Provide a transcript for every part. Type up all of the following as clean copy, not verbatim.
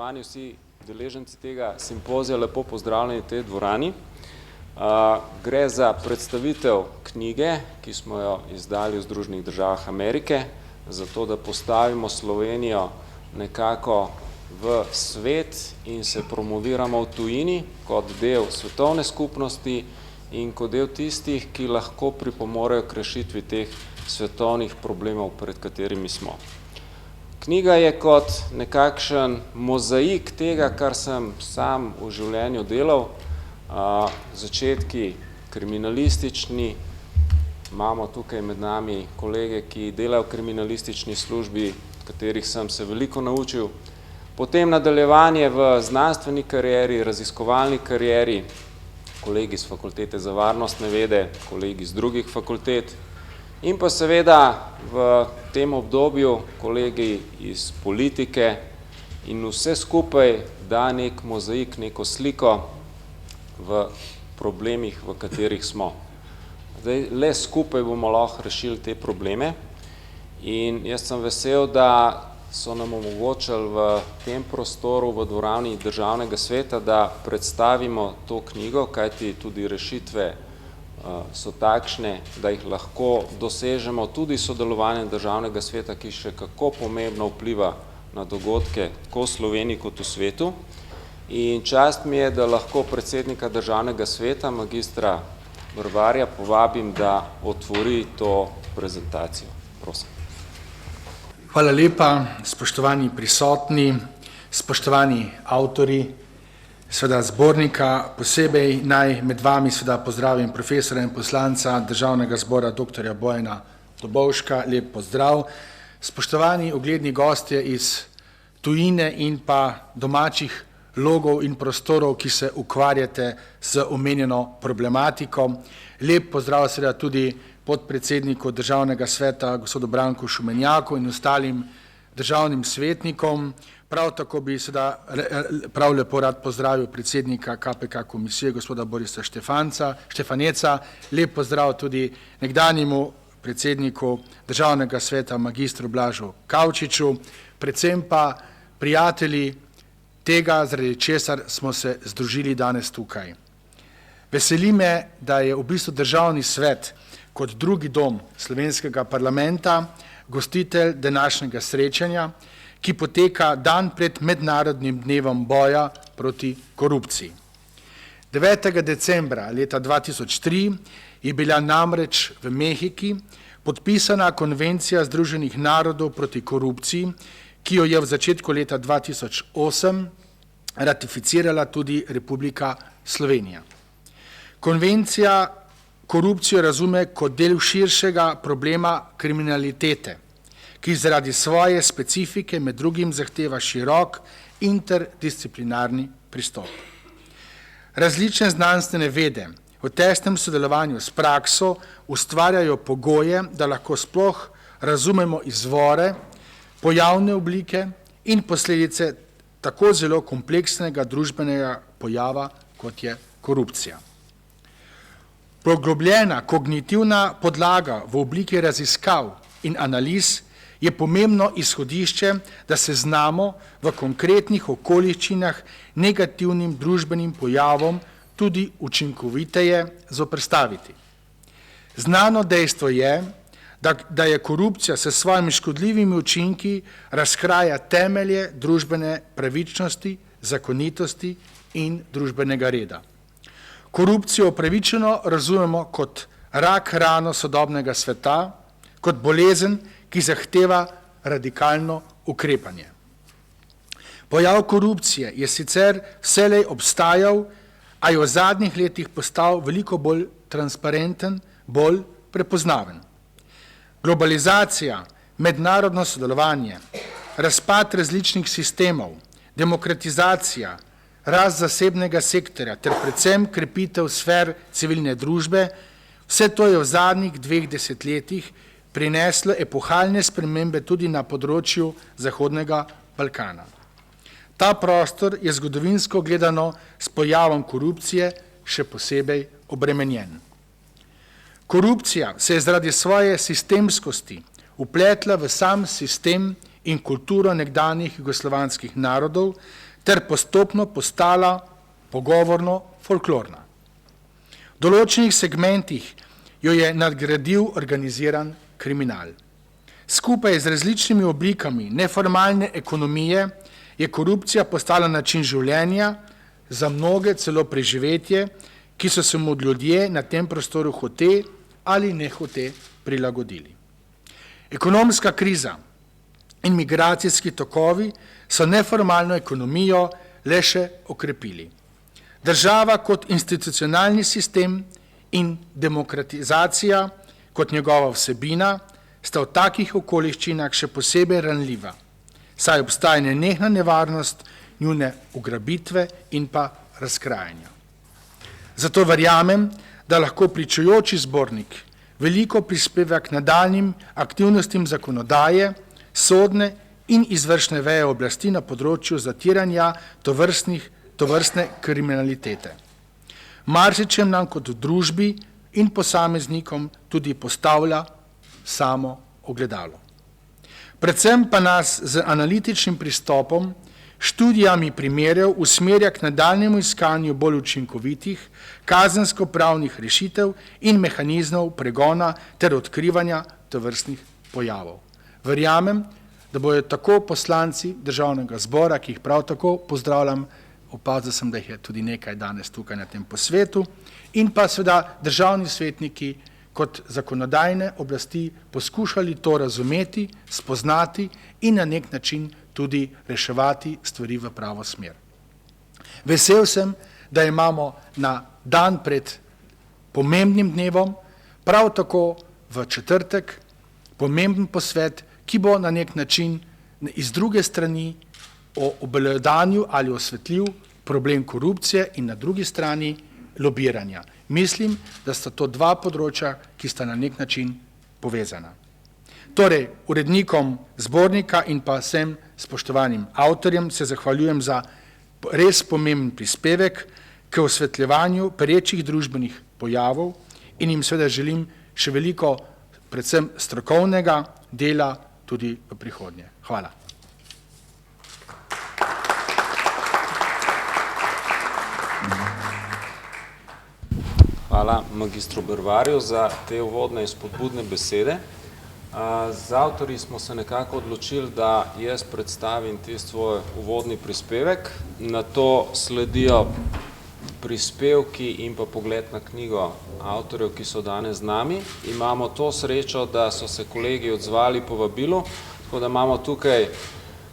spoštovani vsi deleženci tega simpozija, lepo pozdravljeni v tej dvorani. Gre za predstavitev knjige, ki smo jo izdali v Združenih državah Amerike, zato da postavimo Slovenijo nekako v svet in se promoviramo v tujini kot del svetovne skupnosti in kot del tistih, ki lahko pripomorejo k rešitvi teh svetovnih problemov, pred katerimi smo. Knjiga je kot nekakšen mozaik tega, kar sem sam v življenju delal, začetki kriminalistični, imamo tukaj med nami kolege, ki delajo v kriminalistični službi, katerih sem se veliko naučil, potem nadaljevanje v znanstveni karieri, raziskovalni karieri, kolegi z Fakultete za varnostne vede, kolegi z drugih fakultet, in pa seveda v tem obdobju kolegi iz politike in vse skupaj da nek mozaik, neko sliko v problemih, v katerih smo. Zdaj, le skupaj bomo lahko rešili te probleme in jaz sem vesel, da so nam omogočili v tem prostoru, v dvorani Državnega sveta, da predstavimo to knjigo, kajti tudi rešitve so takšne, da jih lahko dosežemo tudi sodelovanjem Državnega sveta, ki še kako pomembno vpliva na dogodke tako v Sloveniji kot v svetu. In čast mi je, da lahko predsednika Državnega sveta, magistra Brvarja, povabim, da otvori to prezentacijo. Prosim. Hvala lepa, spoštovani prisotni, spoštovani avtorji, seveda zbornika, posebej naj med vami seveda pozdravim profesora in poslanca Državnega zbora dr. Bojana Dobovška, lep pozdrav. Spoštovani ugledni gostje iz tujine in pa domačih logov in prostorov, ki se ukvarjate z omenjeno problematiko. Lep pozdrav seveda tudi podpredsedniku Državnega sveta, gospodu Branku Šumenjaku in ostalim državnim svetnikom. Prav tako bi seveda prav lepo rad pozdravil predsednika KPK komisije, gospoda Borisa Štefaneca. Lep pozdrav tudi nekdanjemu predsedniku Državnega sveta, magistru Blažu Kavčiču, predvsem pa prijatelji tega, zaradi česar smo se združili danes tukaj. Veseli me, da je v bistvu Državni svet kot drugi dom slovenskega parlamenta gostitelj današnjega srečanja, ki poteka dan pred mednarodnim dnevom boja proti korupciji. 9. decembra leta 2003 je bila namreč v Mehiki podpisana Konvencija Združenih narodov proti korupciji, ki jo je v začetku leta 2008 ratificirala tudi Republika Slovenija. Konvencija korupcijo razume kot del širšega problema kriminalitete, ki zaradi svoje specifike med drugim zahteva širok interdisciplinarni pristop. Različne znanstvene vede v tesnem sodelovanju s prakso ustvarjajo pogoje, da lahko sploh razumemo izvore, pojavne oblike in posledice tako zelo kompleksnega družbenega pojava, kot je korupcija. Poglobljena kognitivna podlaga v obliki raziskav in analiz je pomembno izhodišče, da se znamo v konkretnih okoliščinah negativnim družbenim pojavom tudi učinkoviteje zoperstaviti. Znano dejstvo je, da je korupcija s svojimi škodljivimi učinki razkraja temelje družbene pravičnosti, zakonitosti in družbenega reda. Korupcijo upravičeno razumemo kot rak rano sodobnega sveta, kot bolezen, ki zahteva radikalno ukrepanje. Pojav korupcije je sicer vselej obstajal, a je v zadnjih letih postal veliko bolj transparenten, bolj prepoznaven. Globalizacija, mednarodno sodelovanje, razpad različnih sistemov, demokratizacija, rast zasebnega sektorja ter predvsem krepitev sfer civilne družbe, vse to je v zadnjih 2 desetletjih prineslo epohalne spremembe tudi na področju Zahodnega Balkana. Ta prostor je zgodovinsko gledano s pojavom korupcije še posebej obremenjen. Korupcija se je zaradi svoje sistemskosti vpletla v sam sistem in kulturo nekdanjih jugoslovanskih narodov ter postopno postala pogovorno folklorna. V določenih segmentih jo je nadgradil organiziran kriminal. Skupaj z različnimi oblikami neformalne ekonomije je korupcija postala način življenja, za mnoge celo preživetje, ki so se mu ljudje na tem prostoru hote ali ne hote prilagodili. Ekonomska kriza in migracijski tokovi so neformalno ekonomijo le še okrepili. Država kot institucionalni sistem in demokratizacija kot njegova vsebina sta v takih okoliščinah še posebej ranljiva, saj obstaja nenehna nevarnost njune ugrabitve in pa razkrajanja. Zato verjamem, da lahko pričujoči zbornik veliko prispeva k nadaljnjim aktivnostim zakonodaje, sodne in izvršne veje oblasti na področju zatiranja tovrstne kriminalitete. Marsičem nam kot družbi in posameznikom tudi postavlja samo ogledalo. Predvsem pa nas z analitičnim pristopom, študijami primerjev usmerja k nadaljnjemu iskanju bolj učinkovitih kazensko-pravnih rešitev in mehanizmov pregona ter odkrivanja tovrstnih pojavov. Verjamem, da bodo tako poslanci Državnega zbora, ki jih prav tako pozdravljam, opazil sem, da jih je tudi nekaj danes tukaj na tem posvetu, in pa seveda državni svetniki kot zakonodajne oblasti poskušali to razumeti, spoznati in na nek način tudi reševati stvari v pravo smer. Vesel sem, da imamo na dan pred pomembnim dnevom, prav tako v četrtek, pomemben posvet, ki bo na nek način iz druge strani obelodanil ali osvetlil problem korupcije in na drugi strani lobiranja. Mislim, da sta to dva področja, ki sta na nek način povezana. Torej, urednikom zbornika in pa vsem spoštovanim avtorjem se zahvaljujem za res pomemben prispevek k osvetljevanju perečih družbenih pojavov in jim seveda želim še veliko, predvsem strokovnega dela tudi v prihodnje. Hvala. Hvala magistru Brvarju za te uvodne in spodbudne besede. Z avtorji smo se nekako odločili, da jaz predstavim svoj uvodni prispevek, na to sledijo prispevki in pa pogled na knjigo avtorjev, ki so danes z nami. Imamo to srečo, da so se kolegi odzvali povabilu, tako da imamo tukaj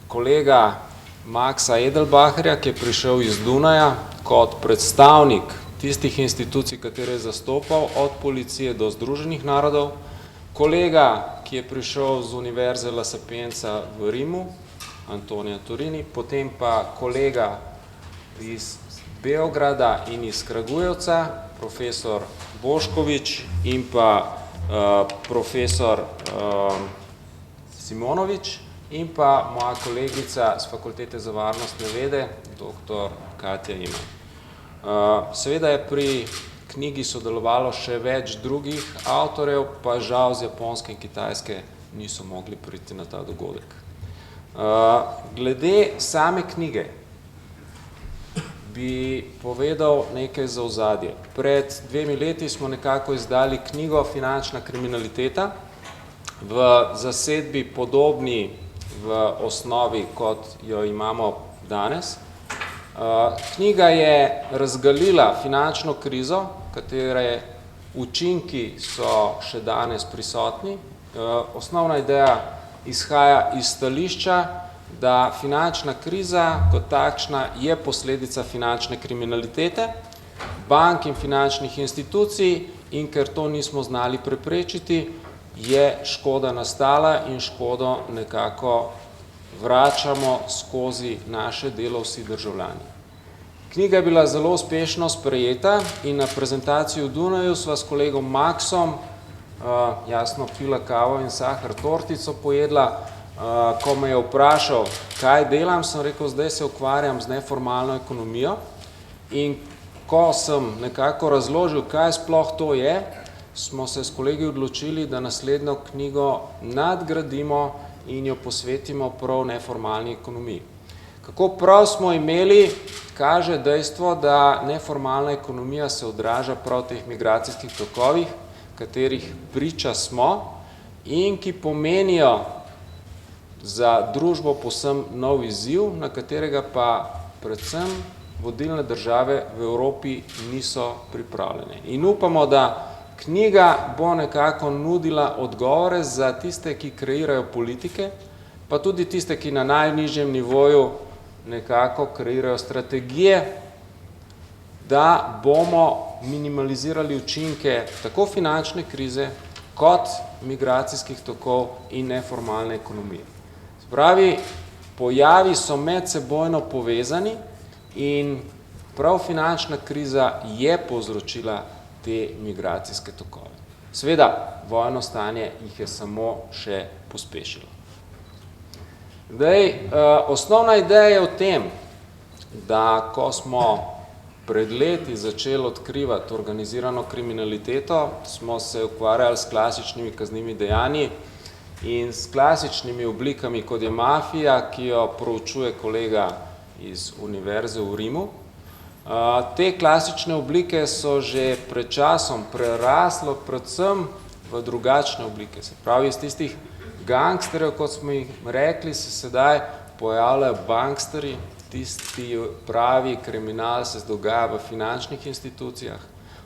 kolega Maxa Edelbacherja, ki je prišel iz Dunaja kot predstavnik tistih institucij, katere je zastopal, od policije do Združenih narodov, kolega, ki je prišel z Univerze La Sapienza v Rimu, Antonija Torini, potem pa kolega iz Beograda in iz Kragujevca, profesor Boškovič in pa profesor Simonovič in pa moja kolegica z Fakultete za varnostne vede, dr. Katja Iman. Seveda je pri knjigi sodelovalo še več drugih avtorjev, pa žal z Japonske in Kitajske niso mogli priti na ta dogodek. Glede same knjige bi povedal nekaj za ozadje. Pred 2 leti smo nekako izdali knjigo Finančna kriminaliteta v zasedbi podobni v osnovi, kot jo imamo danes. Knjiga je razgalila finančno krizo, katere učinki so še danes prisotni. Osnovna ideja izhaja iz stališča, da finančna kriza kot takšna je posledica finančne kriminalitete, bank in finančnih institucij, in ker to nismo znali preprečiti, je škoda nastala in škodo nekako vračamo skozi naše delo vsi državljani. Knjiga je bila zelo uspešno sprejeta in na prezentaciji v Dunaju sva s kolegom Maxom jasno pila kavo in sahar tortico pojedla. Ko me je vprašal, kaj delam, sem rekel, zdaj se ukvarjam z neformalno ekonomijo, in ko sem nekako razložil, kaj sploh to je, smo se s kolegi odločili, da naslednjo knjigo nadgradimo in jo posvetimo prav neformalni ekonomiji. Kako prav smo imeli, kaže dejstvo, da neformalna ekonomija se odraža prav v teh migracijskih tokovih, katerih priča smo in ki pomenijo za družbo povsem nov izziv, na katerega pa predvsem vodilne države v Evropi niso pripravljene. In upamo, da knjiga bo nekako nudila odgovore za tiste, ki kreirajo politike, pa tudi tiste, ki na najnižjem nivoju nekako kreirajo strategije, da bomo minimalizirali učinke tako finančne krize, kot migracijskih tokov in neformalne ekonomije. Se pravi, pojavi so medsebojno povezani in prav finančna kriza je povzročila te migracijske tokove. Seveda, vojno stanje jih je samo še pospešilo. Zdaj, osnovna ideja je v tem, da ko smo pred leti začeli odkrivati organizirano kriminaliteto, smo se ukvarjali s klasičnimi kaznivimi dejanji in s klasičnimi oblikami, kot je mafija, ki jo proučuje kolega iz Univerze v Rimu. Te klasične oblike so že pred časom preraslo predvsem v drugačne oblike. Se pravi, iz tistih gangsterjev, kot smo jih rekli, se sedaj pojavljajo banksteri, tisti pravi kriminal se dogaja v finančnih institucijah.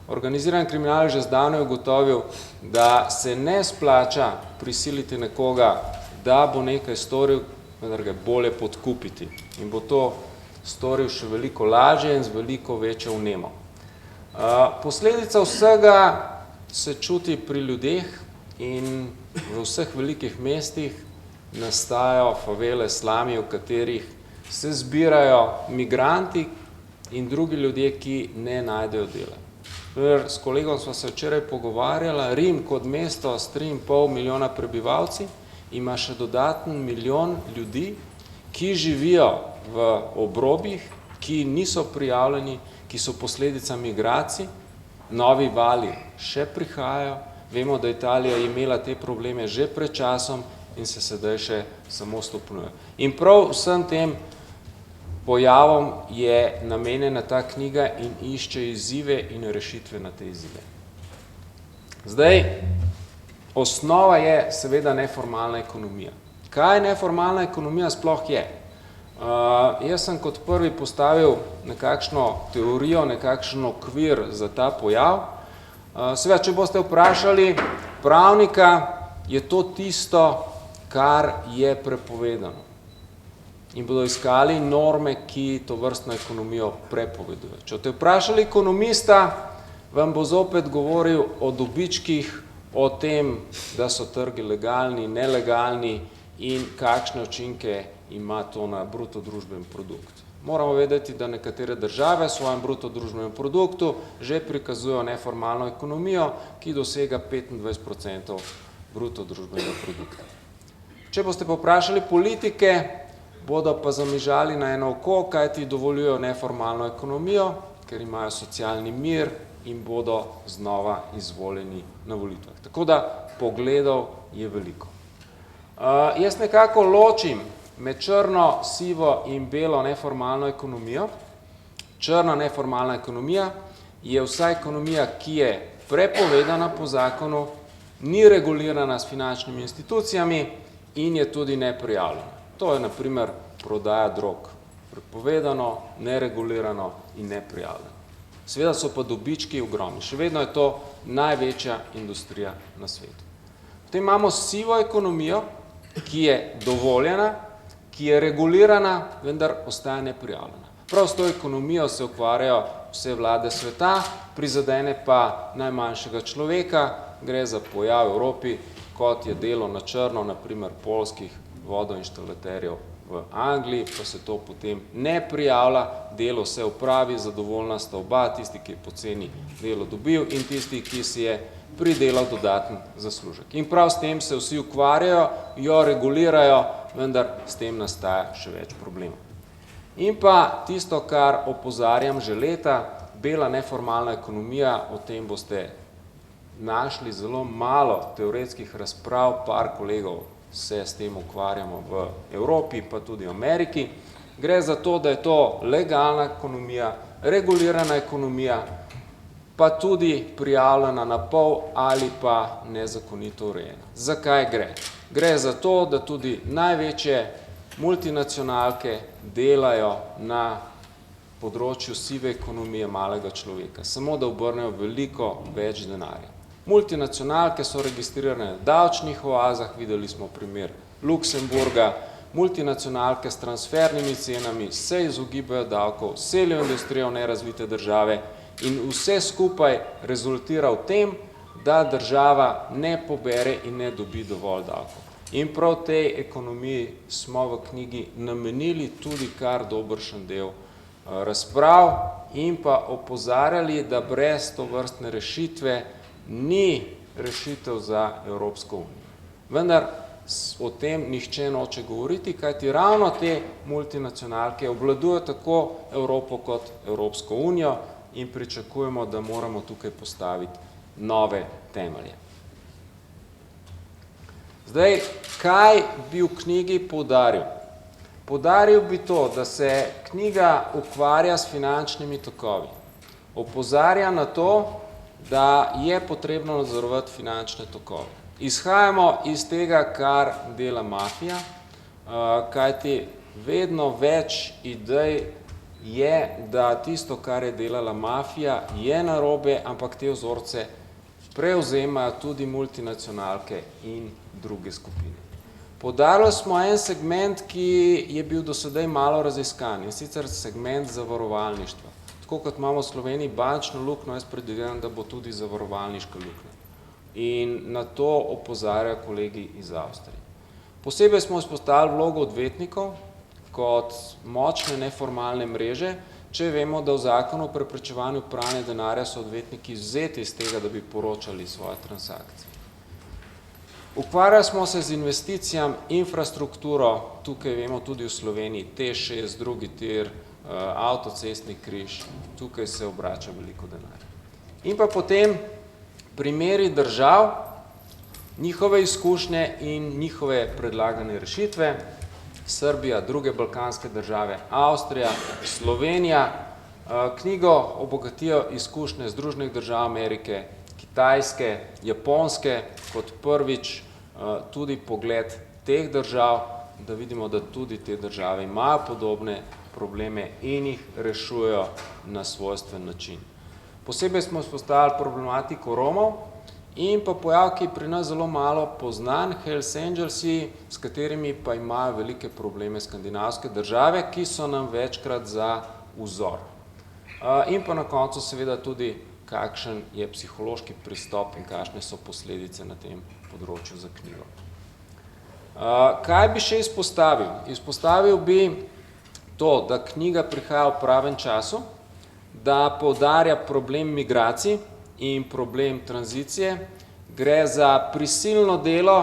Organiziran kriminal je že zdavnaj ugotovil, da se ne splača prisiliti nekoga, da bo nekaj storil, vendar ga bolje podkupiti. In bo to storil še veliko lažje in z veliko večjo vnemo. Posledica vsega se čuti pri ljudeh in v vseh velikih mestih nastajajo favele, slami, v katerih se zbirajo migranti in drugi ljudje, ki ne najdejo dela. S kolegom smo se včeraj pogovarjala, Rim kot mesto s 3,5 milijona prebivalci ima še dodaten milijon ljudi, ki živijo v obrobjih, ki niso prijavljeni, ki so posledica migracij, novi vali še prihajajo, vemo, da Italija je imela te probleme že pred časom in se sedaj še samo stopnjuje. In prav vsem tem pojavom je namenjena ta knjiga in išče izzive in rešitve na te izzive. Zdaj, osnova je seveda neformalna ekonomija. Kaj neformalna ekonomija sploh je? Jaz sem kot prvi postavil nekakšno teorijo, nekakšen okvir za ta pojav. Seveda, če boste vprašali pravnika, je to tisto, kar je prepovedano. In bodo iskali norme, ki to vrstno ekonomijo prepovedujejo. Če boste vprašali ekonomista, vam bo zopet govoril o dobičkih, o tem, da so trgi legalni, nelegalni in kakšne učinke ima to na bruto družbeni produkt. Moramo vedeti, da nekatere države v svojem bruto družbenem produktu že prikazujejo neformalno ekonomijo, ki dosega 25% bruto družbenega produkta. Če boste pa vprašali politike, bodo pa zamižali na eno oko, kaj ti dovoljujo neformalno ekonomijo, ker imajo socialni mir in bodo znova izvoljeni na volitvah. Tako da pogledov je veliko. Jaz nekako ločim med črno, sivo in belo neformalno ekonomijo. Črna neformalna ekonomija je vsa ekonomija, ki je prepovedana po zakonu, ni regulirana s finančnimi institucijami in je tudi neprijavljena. To je na primer prodaja drog. Prepovedano, neregulirano in neprijavljeno. Seveda so pa dobički ogromni. Še vedno je to največja industrija na svetu. Potem imamo sivo ekonomijo, ki je dovoljena, ki je regulirana, vendar ostaja neprijavljena. Prav s to ekonomijo se ukvarjajo vse vlade sveta, prizadene pa najmanjšega človeka, gre za pojav v Evropi, kot je delo na črno, na primer polskih vodoinštalaterjev v Angliji, pa se to potem ne prijavlja, delo se opravi, zadovoljna sta oba, tisti, ki je poceni delo dobil in tisti, ki si je pridelal dodaten zaslužek. In prav s tem se vsi ukvarjajo, jo regulirajo, vendar s tem nastaja še več problemov. In pa tisto, kar opozarjam že leta, bela neformalna ekonomija, o tem boste našli zelo malo teoretskih razprav, par kolegov se s tem ukvarjamo v Evropi, pa tudi v Ameriki. Gre za to, da je to legalna ekonomija, regulirana ekonomija, pa tudi prijavljena na pol ali pa nezakonito urejena. Zakaj gre? Gre za to, da tudi največje multinacionalke delajo na področju sive ekonomije malega človeka, samo da obrnejo veliko več denarja. Multinacionalke so registrirane na davčnih oazah, videli smo primer Luksemburga, multinacionalke s transfernimi cenami se izogibajo davkov, selijo industrijo v nerazvite države in vse skupaj rezultira v tem, da država ne pobere in ne dobi dovolj davkov. In prav tej ekonomiji smo v knjigi namenili tudi kar dobršen del razprav in pa opozarjali, da brez tovrstne rešitve ni rešitev za Evropsko unijo. Vendar o tem nihče noče govoriti, kajti ravno te multinacionalke obvladujejo tako Evropo kot Evropsko unijo in pričakujemo, da moramo tukaj postaviti nove temelje. Zdaj, kaj bi v knjigi poudaril? Poudaril bi to, da se knjiga ukvarja s finančnimi tokovi. Opozarja na to, da je potrebno nadzorovati finančne tokove. Izhajamo iz tega, kar dela mafija, kajti vedno več idej je, da tisto, kar je delala mafija, je narobe, ampak te vzorce prevzemajo tudi multinacionalke in druge skupine. Poudarili smo en segment, ki je bil do sedaj malo raziskan, in sicer segment zavarovalništva. Tako kot imamo v Sloveniji bančno luknjo, jaz predvidevam, da bo tudi zavarovalniška luknja. In na to opozarjajo kolegi iz Avstrije. Posebej smo izpostavili vlogo odvetnikov kot močne neformalne mreže, če vemo, da v zakonu o preprečevanju pranja denarja so odvetniki izvzeti iz tega, da bi poročali svoje transakcije. Ukvarjali smo se z investicijami, infrastrukturo, tukaj vemo tudi v Sloveniji, T6, drugi tir, avtocestni križ, tukaj se obrača veliko denarja. In pa potem primeri držav, njihove izkušnje in njihove predlagane rešitve, Srbija, druge balkanske države, Avstrija, Slovenija, knjigo obogatijo izkušnje Združenih držav Amerike, Kitajske, Japonske, kot prvič tudi pogled teh držav, da vidimo, da tudi te države imajo podobne probleme in jih rešujejo na svojstven način. Posebej smo izpostavili problematiko Romov in pa pojav, ki je pri nas zelo malo poznan, Hells Angelsi, s katerimi pa imajo velike probleme skandinavske države, ki so nam večkrat za vzor. In pa na koncu seveda tudi, kakšen je psihološki pristop in kakšne so posledice na tem področju za knjigo. Kaj bi še izpostavil? Izpostavil bi to, da knjiga prihaja v pravem času, da poudarja problem migracij in problem tranzicije, gre za prisilno delo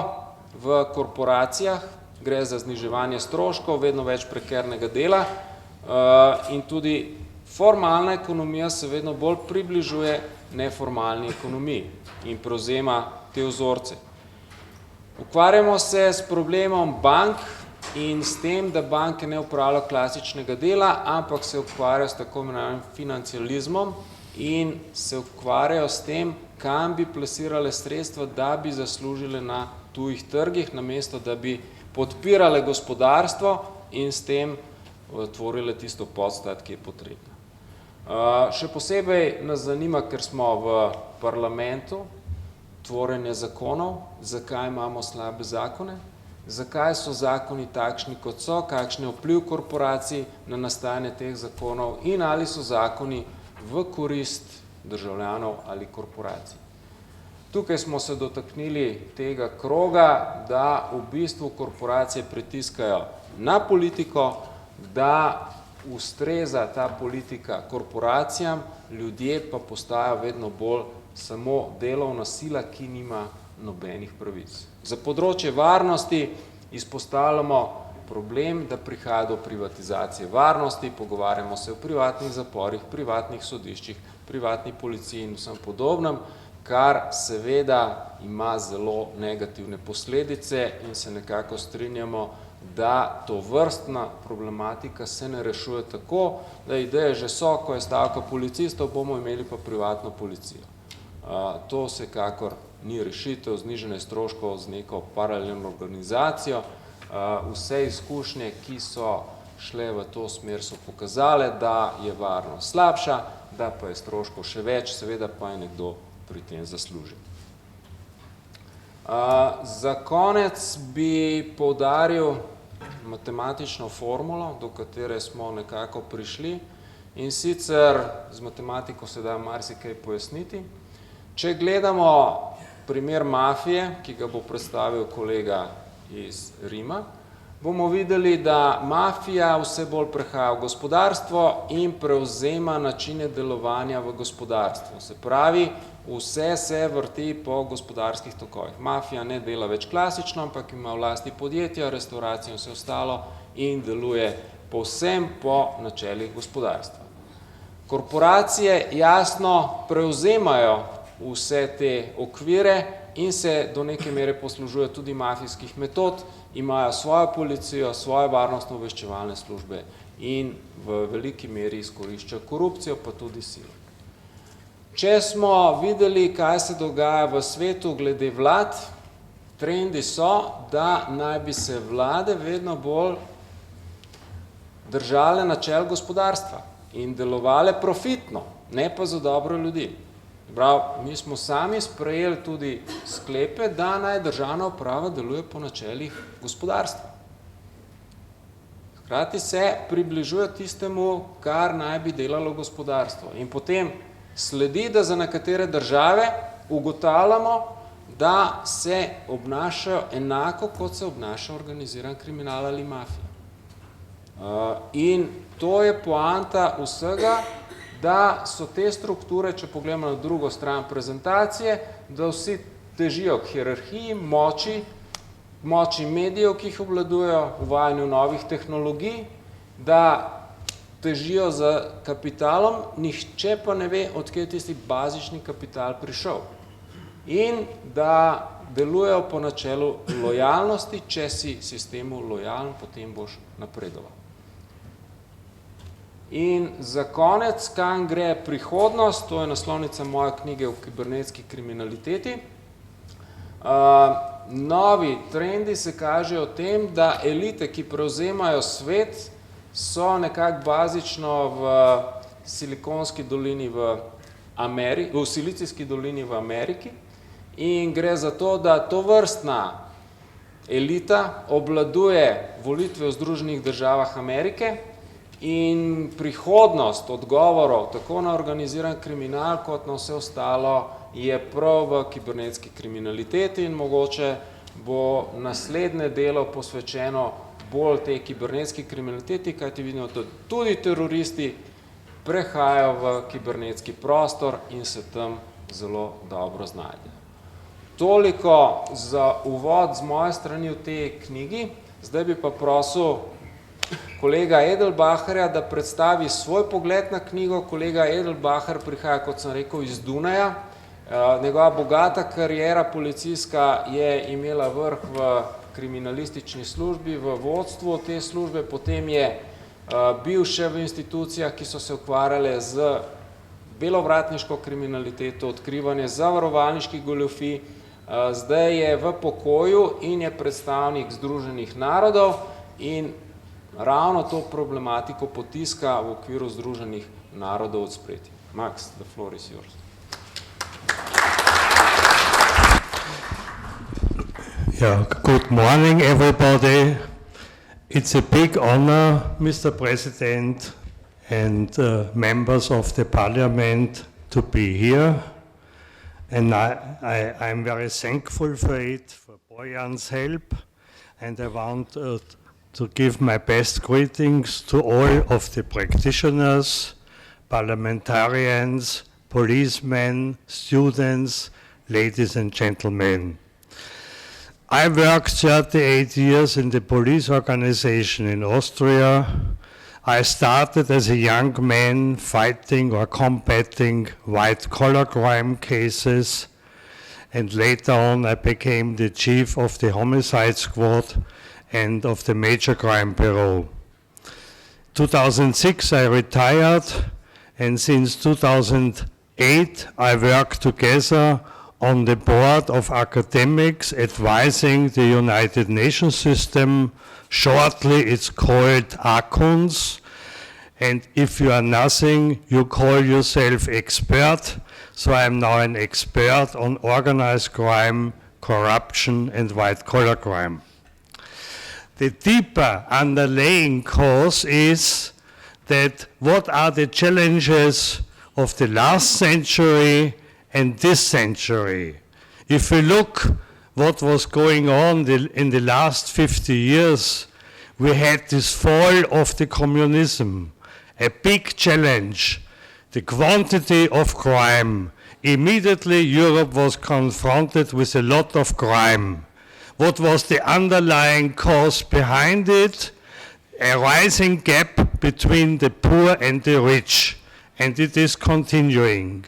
v korporacijah, gre za zniževanje stroškov, vedno več prekernega dela in tudi formalna ekonomija se vedno bolj približuje neformalni ekonomiji in prevzema te vzorce. Ukvarjamo se s problemom bank in s tem, da banke ne upravljajo klasičnega dela, ampak se ukvarjajo s tako imenovanim financializmom in se ukvarjajo s tem, kam bi plasirale sredstva, da bi zaslužile na tujih trgih, namesto da bi podpirale gospodarstvo in s tem tvorile tisto podstat, ki je potrebno. Še posebej nas zanima, ker smo v parlamentu, tvorenje zakonov, zakaj imamo slabe zakone, zakaj so zakoni takšni, kot so, kakšen je vpliv korporacij na nastajanje teh zakonov in ali so zakoni v korist državljanov ali korporacij. Tukaj smo se dotaknili tega kroga, da v bistvu korporacije pritiskajo na politiko, da ustreza ta politika korporacijam, ljudje pa postajajo vedno bolj samo delovna sila, ki nima nobenih pravic. Za področje varnosti izpostavljamo problem, da prihaja do privatizacije varnosti, pogovarjamo se o privatnih zaporih, privatnih sodiščih, privatni policiji in vsem podobnem, kar seveda ima zelo negativne posledice in se nekako strinjamo, da to vrstna problematika se ne rešuje tako, da ideje že so, ko je stavka policistov, bomo imeli pa privatno policijo. To vsekakor ni rešitev, znižanje stroškov z neko paralelno organizacijo. Vse izkušnje, ki so šle v to smer, so pokazale, da je varnost slabša, da pa je stroškov še več, seveda pa je nekdo pri tem zaslužil. Za konec bi poudaril matematično formulo, do katere smo nekako prišli, in sicer z matematiko se da marsikaj pojasniti. Če gledamo primer mafije, ki ga bo predstavil kolega iz Rima, bomo videli, da mafija vse bolj prehaja v gospodarstvo in prevzema načine delovanja v gospodarstvu. Se pravi, vse se vrti po gospodarskih tokovih. Mafija ne dela več klasično, ampak ima v lasti podjetja, restauracijo in vse ostalo in deluje povsem po načelih gospodarstva. Korporacije jasno prevzemajo vse te okvire in se do neke mere poslužujejo tudi mafijskih metod, imajo svojo policijo, svoje varnostno-obveščevalne službe in v veliki meri izkoriščajo korupcijo, pa tudi silo. Če smo videli, kaj se dogaja v svetu glede vlad, trendi so, da naj bi se vlade vedno bolj držale načel gospodarstva in delovale profitno, ne pa za dobro ljudi. Mi smo sami sprejeli tudi sklepe, da naj državna uprava deluje po načelih gospodarstva. Hkrati se približuje tistemu, kar naj bi delalo gospodarstvo. In potem sledi, da za nekatere države ugotavljamo, da se obnašajo enako, kot se obnaša organiziran kriminal ali mafija. In to je poanta vsega, da so te strukture, če pogledamo na drugo stran prezentacije, da vsi težijo k hierarhiji, moči medijev, ki jih obvladujejo, uvajanju novih tehnologij, da težijo za kapitalom, nihče pa ne ve, odkje je tisti bazični kapital prišel. In da delujejo po načelu lojalnosti, če si sistemu lojalen, potem boš napredoval. In za konec, kam gre prihodnost, to je naslovnica moje knjige o kibernetski kriminaliteti. Novi trendi se kažejo o tem, da elite, ki prevzemajo svet, so nekako bazično v Silikonski dolini v Silicijski dolini v Ameriki in gre za to, da tovrstna elita obvladuje volitve v Združenih državah Amerike in prihodnost odgovorov tako na organiziran kriminal kot na vse ostalo je prav v kibernetski kriminaliteti in mogoče bo naslednje delo posvečeno bolj tej kibernetski kriminaliteti, kajti vidimo, da tudi teroristi prehajajo v kibernetski prostor in se tam zelo dobro znajdejo. Toliko za uvod z moje strani v tej knjigi. Zdaj bi pa prosil kolega Edelbacherja, da predstavi svoj pogled na knjigo. Kolega Edelbacher prihaja, kot sem rekel, iz Dunaja. Njegova bogata kariera policijska je imela vrh v kriminalistični službi, v vodstvu te službe, potem je bil še v institucijah, ki so se ukvarjale z belovratniško kriminaliteto, odkrivanje zavarovalniških goljufij, zdaj je v pokoju in je predstavnik Združenih narodov in ravno to problematiko potiska v okviru Združenih narodov od spreti. Max, the floor is yours. Yeah, good morning, everybody. It's a big honor, Mr. President and members of the Parliament, to be here. And I'm very thankful for it, for Bojan's help. And I want to give my best greetings to all of the practitioners, parliamentarians, policemen, students, ladies and gentlemen. I worked 38 years in the police organization in Austria. I started as a young man fighting or combating white-collar crime cases, and later on I became the chief of the homicide squad and of the Major Crime Bureau. 2006 I retired, and since 2008 I work together on the board of academics advising the United Nations system. Shortly it's called ACUNS, and if you are nothing, you call yourself expert. So I am now an expert on organized crime, corruption, and white-collar crime. The deeper underlying cause is that what are the challenges of the last century and this century? If we look what was going on in the last 50 years, we had this fall of the communism, a big challenge, the quantity of crime. Immediately Europe was confronted with a lot of crime. What was the underlying cause behind it? A rising gap between the poor and the rich, and it is continuing.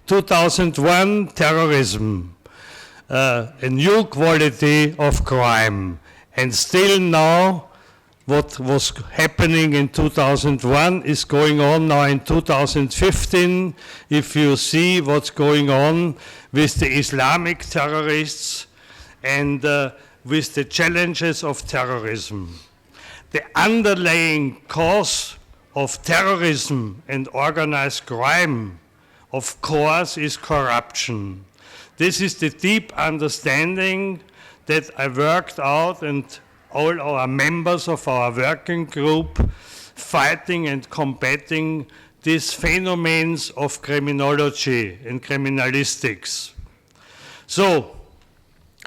2001, terrorism, a new quality of crime, and still now what was happening in 2001 is going on now in 2015. If you see what's going on with the Islamic terrorists and with the challenges of terrorism. The underlying cause of terrorism and organized crime, of course, is corruption. This is the deep understanding that I worked out, and all our members of our working group fighting and combating these phenomena of criminology and criminalistics. So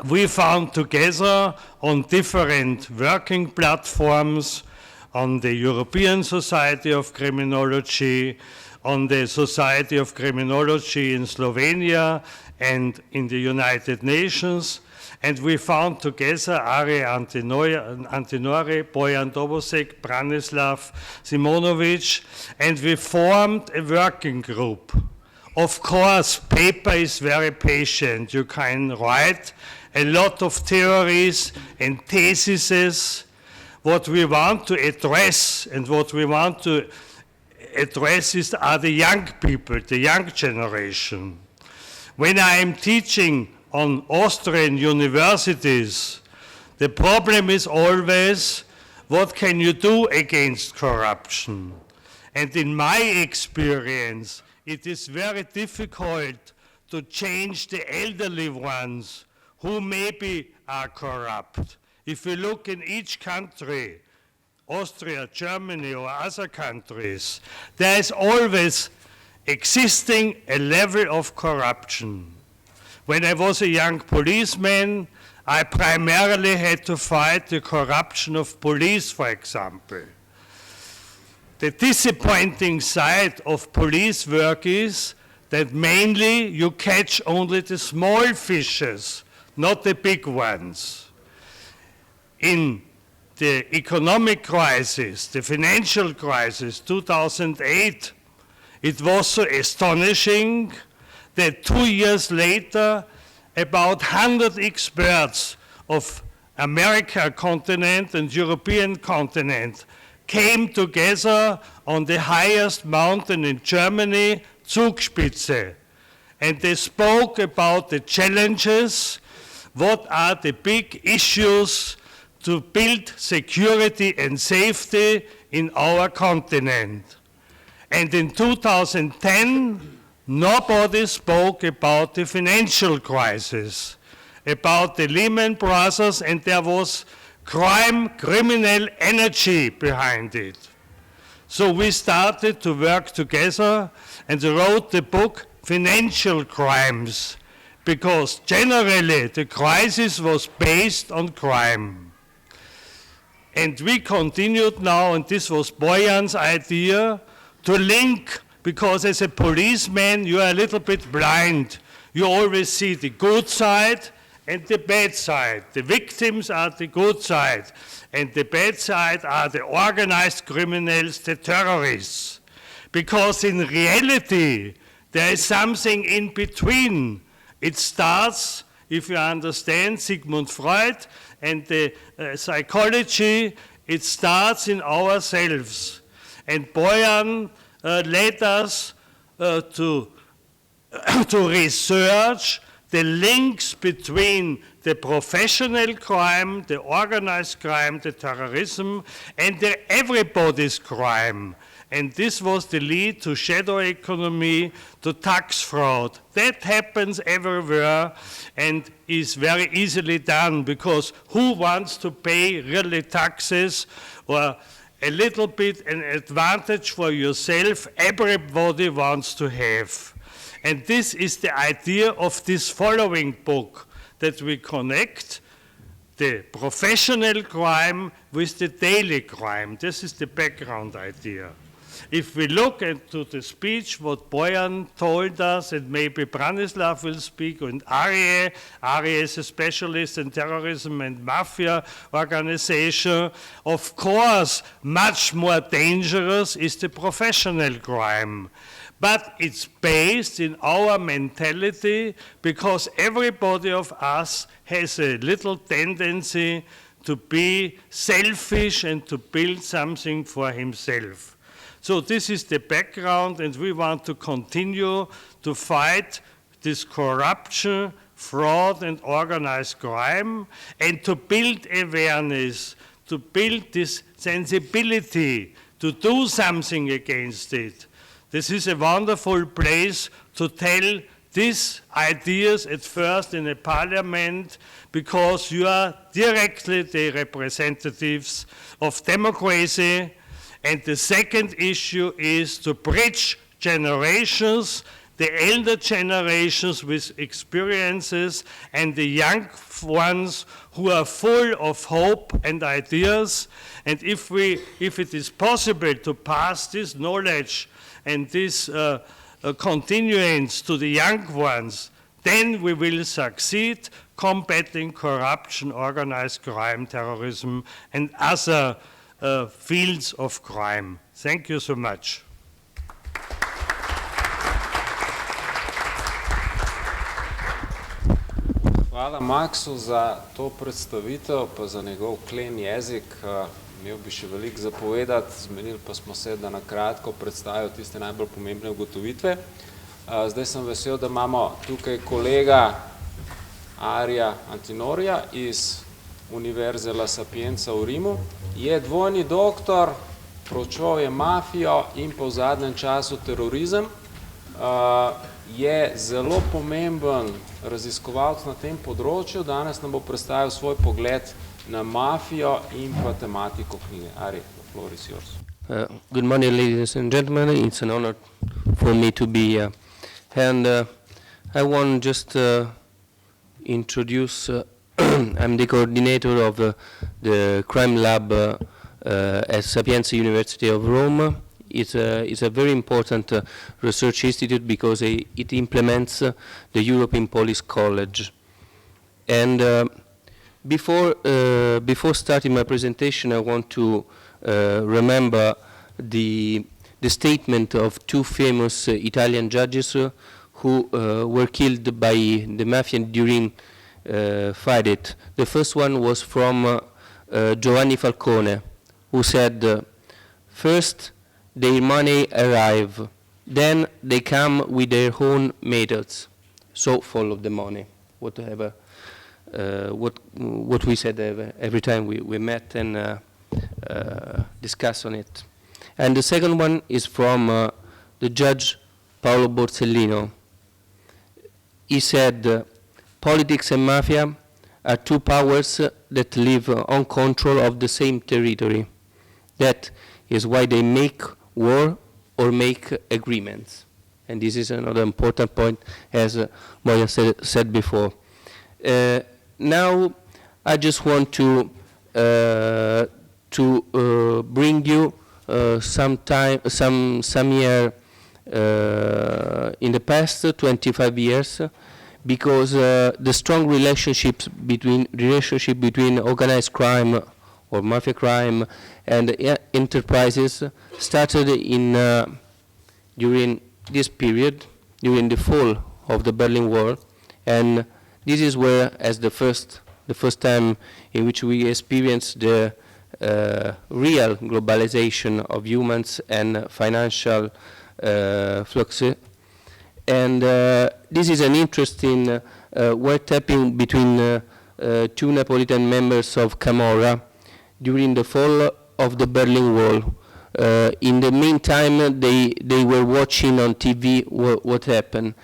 we found together on different working platforms, on the European Society of Criminology, on the Society of Criminology in Slovenia and in the United Nations, and we found together Ari Antinori, Bojan Dobosek, Branislav Simonovic, and we formed a working group. Of course, paper is very patient. You can write a lot of theories and theses. What we want to address and what we want to address are the young people, the young generation. When I am teaching on Austrian universities, the problem is always, what can you do against corruption? And in my experience, it is very difficult to change the elderly ones who maybe are corrupt. If you look in each country, Austria, Germany, or other countries, there is always existing a level of corruption. When I was a young policeman, I primarily had to fight the corruption of police, for example. The disappointing side of police work is that mainly you catch only the small fishes, not the big ones. In the economic crisis, the financial crisis, 2008, it was so astonishing that 2 years later, about 100 experts of America continent and European continent came together on the highest mountain in Germany, Zugspitze, and they spoke about the challenges, what are the big issues to build security and safety in our continent. And in 2010, nobody spoke about the financial crisis, about the Lehman Brothers, and there was criminal energy behind it. So we started to work together and wrote the book Financial Crimes, because generally the crisis was based on crime. And we continued now, and this was Bojan's idea, to link, because as a policeman you are a little bit blind. You always see the good side and the bad side. The victims are the good side, and the bad side are the organized criminals, the terrorists. Because in reality, there is something in between. It starts, if you understand Sigmund Freud, and the psychology, it starts in ourselves. And Boyan led us to research the links between the professional crime, the organized crime, the terrorism, and the everybody's crime. And this was the lead to shadow economy, to tax fraud. That happens everywhere and is very easily done, because who wants to pay really taxes or a little bit an advantage for yourself? Everybody wants to have. And this is the idea of this following book, that we connect the professional crime with the daily crime. This is the background idea. If we look into the speech, what Boyan told us, and maybe Branislav will speak, and Arie is a specialist in terrorism and mafia organization. Of course, much more dangerous is the professional crime. But it's based in our mentality, because everybody of us has a little tendency to be selfish and to build something for himself. So this is the background, and we want to continue to fight this corruption, fraud, and organized crime, and to build awareness, to build this sensibility, to do something against it. This is a wonderful place to tell these ideas at first in a parliament, because you are directly the representatives of democracy. And the second issue is to bridge generations, the elder generations with experiences and the young ones who are full of hope and ideas. And if it is possible to pass this knowledge and this continuance to the young ones, then we will succeed combating corruption, organized crime, terrorism, and other fields of crime. Thank you so much. Hvala Maksu za to predstavitev, pa za njegov klen jezik. Imel bi še veliko zapovedati, zmenili pa smo se, da na kratko predstavijo tiste najbolj pomembne ugotovitve. Zdaj sem vesel, da imamo tukaj kolega Arija Antinorija iz Univerze La Sapienza v Rimu. Je dvojni doktor, proučeval je mafijo in pa v zadnjem času terorizem. Je zelo pomemben raziskovalec na tem področju. Danes nam bo predstavil svoj pogled na mafijo in pa tematiko knjige. Ari, the floor is yours. Good morning, ladies and gentlemen. It's an honor for me to be here. And I want just introduce, I'm the coordinator of the crime lab at Sapienza University of Rome. It's a very important research institute because it implements the European Police College. And before starting my presentation, I want to remember the statement of two famous Italian judges who were killed by the mafia during fight. The first one was from Giovanni Falcone, who said, first their money arrive, then they come with their own methods, so follow the money, whatever. What we said every time we met and discussed on it. And the second one is from the judge Paolo Borsellino. He said, politics and mafia are two powers that live on control of the same territory. That is why they make war or make agreements. And this is another important point, as Moya said before. Now, I just want to bring you some year in the past 25 years, because the strong relationship between organized crime or mafia crime and enterprises started during this period, during the fall of the Berlin Wall, and this is where, as the first the first time in which we experienced the real globalization of humans and financial flux. And this is an interesting wiretapping between two Neapolitan members of Camorra during the fall of the Berlin Wall. In the meantime, they were watching on TV what happened.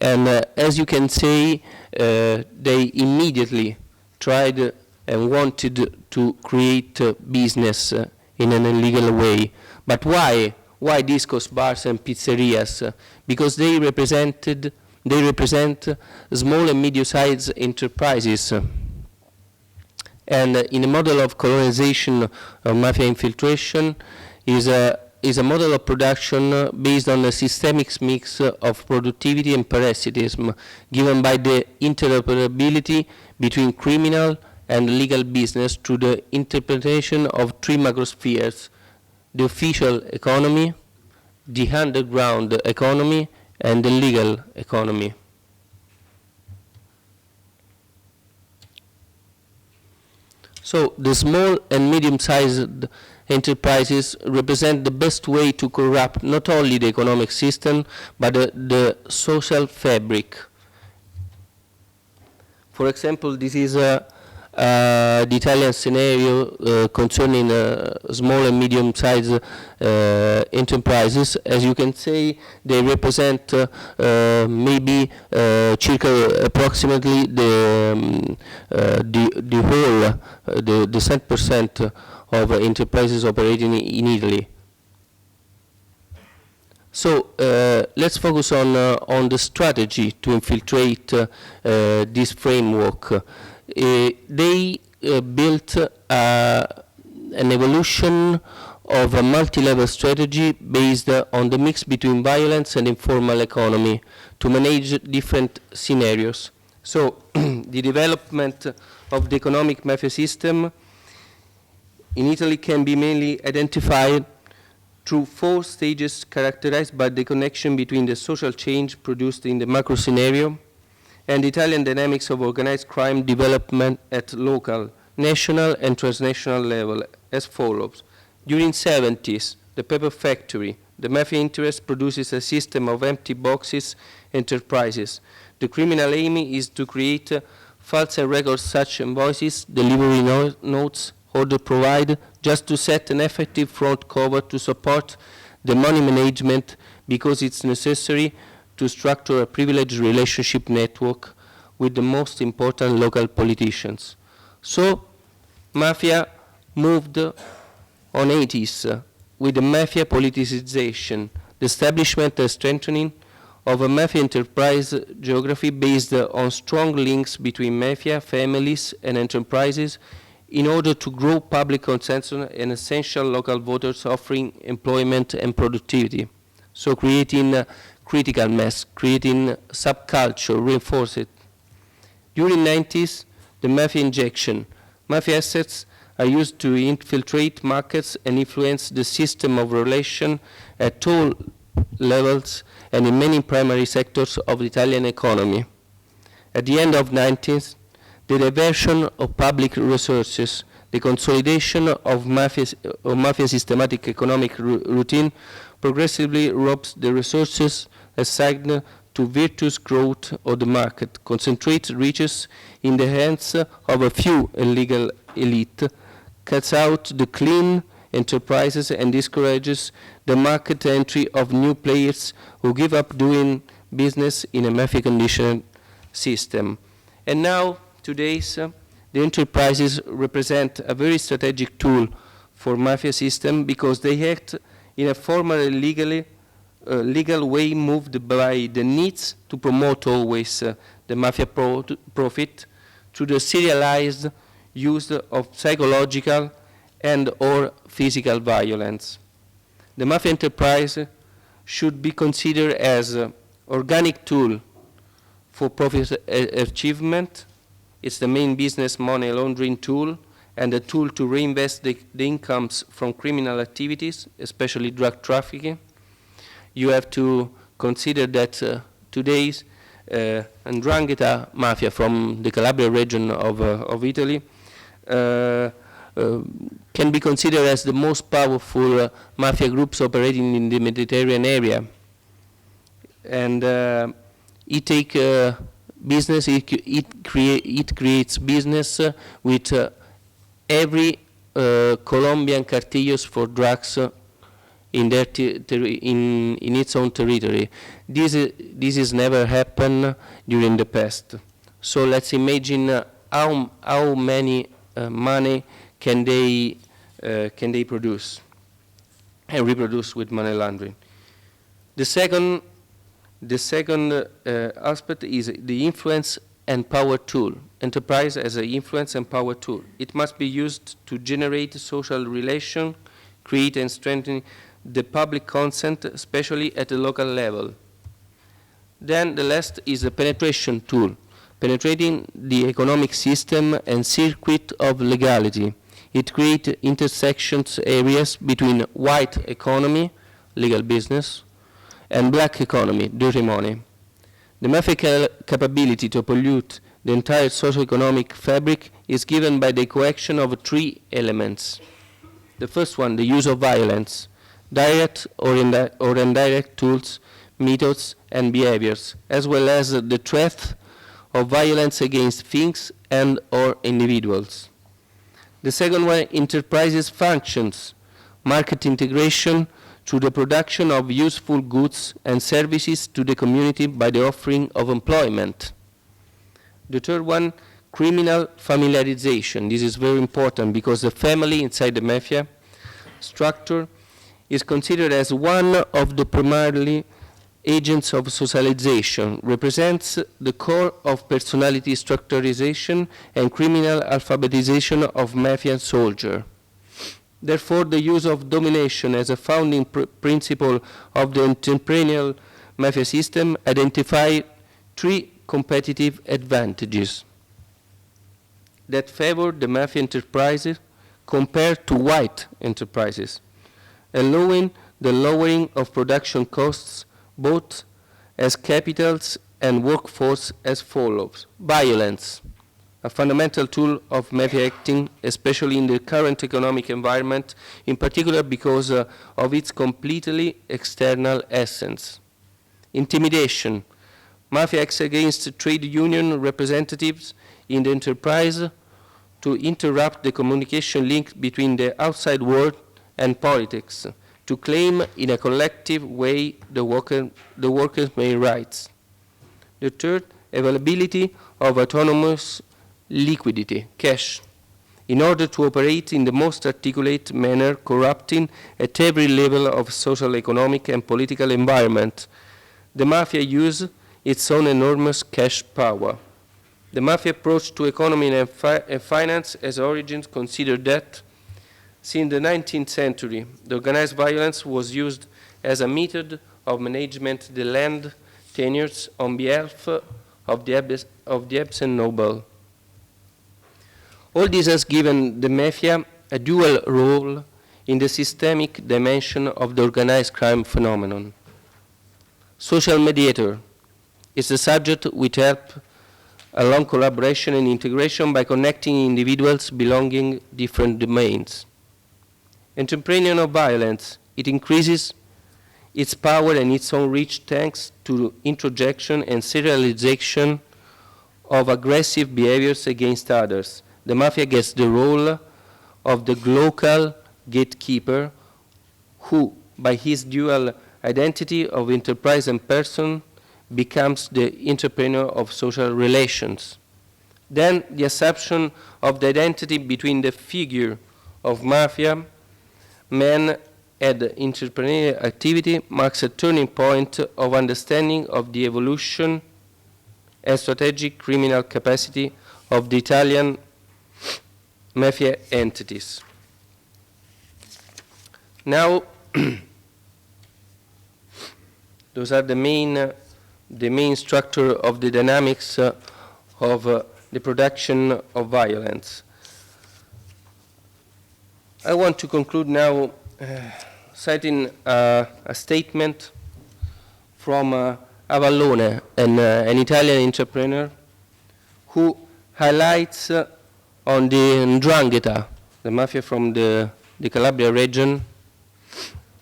And as you can see, they immediately tried and wanted to create business in an illegal way. But why? Why discos, bars, and pizzerias? Because they represent small and medium-sized enterprises. And in a model of colonization of mafia infiltration is a model of production based on a systemic mix of productivity and parasitism, given by the interoperability between criminal and legal business through the interpretation of three macrospheres: the official economy, the underground economy, and the legal economy. So the small and medium-sized enterprises represent the best way to corrupt not only the economic system, but the social fabric. For example, this is the Italian scenario concerning small and medium-sized enterprises. As you can see, they represent maybe approximately the whole, the 7% of enterprises operating in Italy. So let's focus on the strategy to infiltrate this framework. They built an evolution of a multi-level strategy based on the mix between violence and informal economy to manage different scenarios. So the development of the economic mafia system in Italy can be mainly identified through 4 stages characterized by the connection between the social change produced in the macro scenario and the Italian dynamics of organized crime development at local, national, and transnational level as follows. During 70s, the paper factory, the mafia interest produces a system of empty boxes enterprises. The criminal aim is to create false and record such invoices, delivery notes, order provide, just to set an effective front cover to support the money management because it's necessary to structure a privileged relationship network with the most important local politicians. So, mafia moved on 80s with the mafia politicization, the establishment and strengthening of a mafia enterprise geography based on strong links between mafia, families, and enterprises in order to grow public consensus and essential local voters offering employment and productivity. So creating critical mass, creating subculture, reinforce it. During 90s, the mafia injection. Mafia assets are used to infiltrate markets and influence the system of relation at all levels and in many primary sectors of the Italian economy. At the end of 90s, the diversion of public resources, the consolidation of mafia systematic economic routine progressively robs the resources assigned to virtuous growth of the market, concentrates riches in the hands of a few illegal elite, cuts out the clean enterprises and discourages the market entry of new players who give up doing business in a mafia-conditioned system. And now, today's, the enterprises represent a very strategic tool for mafia system because they act in a formal legal way moved by the needs to promote always the mafia profit through the serialized use of psychological and or physical violence. The mafia enterprise should be considered as an organic tool for profit achievement. It's the main business money laundering tool and a tool to reinvest the incomes from criminal activities, especially drug trafficking. You have to consider that today's 'Ndrangheta mafia from the Calabria region of Italy can be considered as the most powerful mafia groups operating in the Mediterranean area. And it take business, it creates business with every Colombian cartels for drugs in their in its own territory. This has never happened during the past. So let's imagine how many money can they produce and reproduce with money laundering. The second aspect is the influence and power tool. Enterprise as an influence and power tool. It must be used to generate social relation, create and strengthen the public consent, especially at the local level. Then the last is the penetration tool, penetrating the economic system and circuit of legality. It creates intersections areas between white economy, legal business, and black economy, dirty money. The mafia capability to pollute the entire socio-economic fabric is given by the coaction of three elements. The first one, the use of violence, direct or indirect tools, methods, and behaviors, as well as the threat of violence against things and or individuals. The second one, enterprises functions, market integration through the production of useful goods and services to the community by the offering of employment. The third one, criminal familiarization. This is very important because the family inside the mafia structure is considered as one of the primarily agents of socialization, represents the core of personality structurization and criminal alphabetization of mafia soldier. Therefore, the use of domination as a founding principle of the entrepreneurial mafia system identify three competitive advantages that favor the mafia enterprises compared to white enterprises, allowing the lowering of production costs both as capitals and workforce as follows. Violence, a fundamental tool of mafia acting, especially in the current economic environment, in particular because of its completely external essence. Intimidation, mafia acts against trade union representatives in the enterprise to interrupt the communication link between the outside world and politics, to claim in a collective way the workers' main rights. The third, availability of autonomous liquidity, cash, in order to operate in the most articulate manner, corrupting at every level of social, economic, and political environment. The mafia use its own enormous cash power. The mafia approach to economy and finance as origins considered that since the 19th century, the organized violence was used as a method of management the land tenures on behalf of the absent noble. All this has given the mafia a dual role in the systemic dimension of the organized crime phenomenon. Social mediator is the subject which helps along collaboration and integration by connecting individuals belonging different domains. Entrepreneurial violence, it increases its power and its own reach thanks to introjection and serialization of aggressive behaviors against others. The mafia gets the role of the local gatekeeper who, by his dual identity of enterprise and person, becomes the entrepreneur of social relations. Then the assumption of the identity between the figure of mafia man and entrepreneurial activity marks a turning point of understanding of the evolution and strategic criminal capacity of the Italian mafia entities. Now, those are the main structure of the dynamics of the production of violence. I want to conclude now citing a statement from Avallone, an Italian entrepreneur, who highlights on the 'Ndrangheta, the mafia from the Calabria region,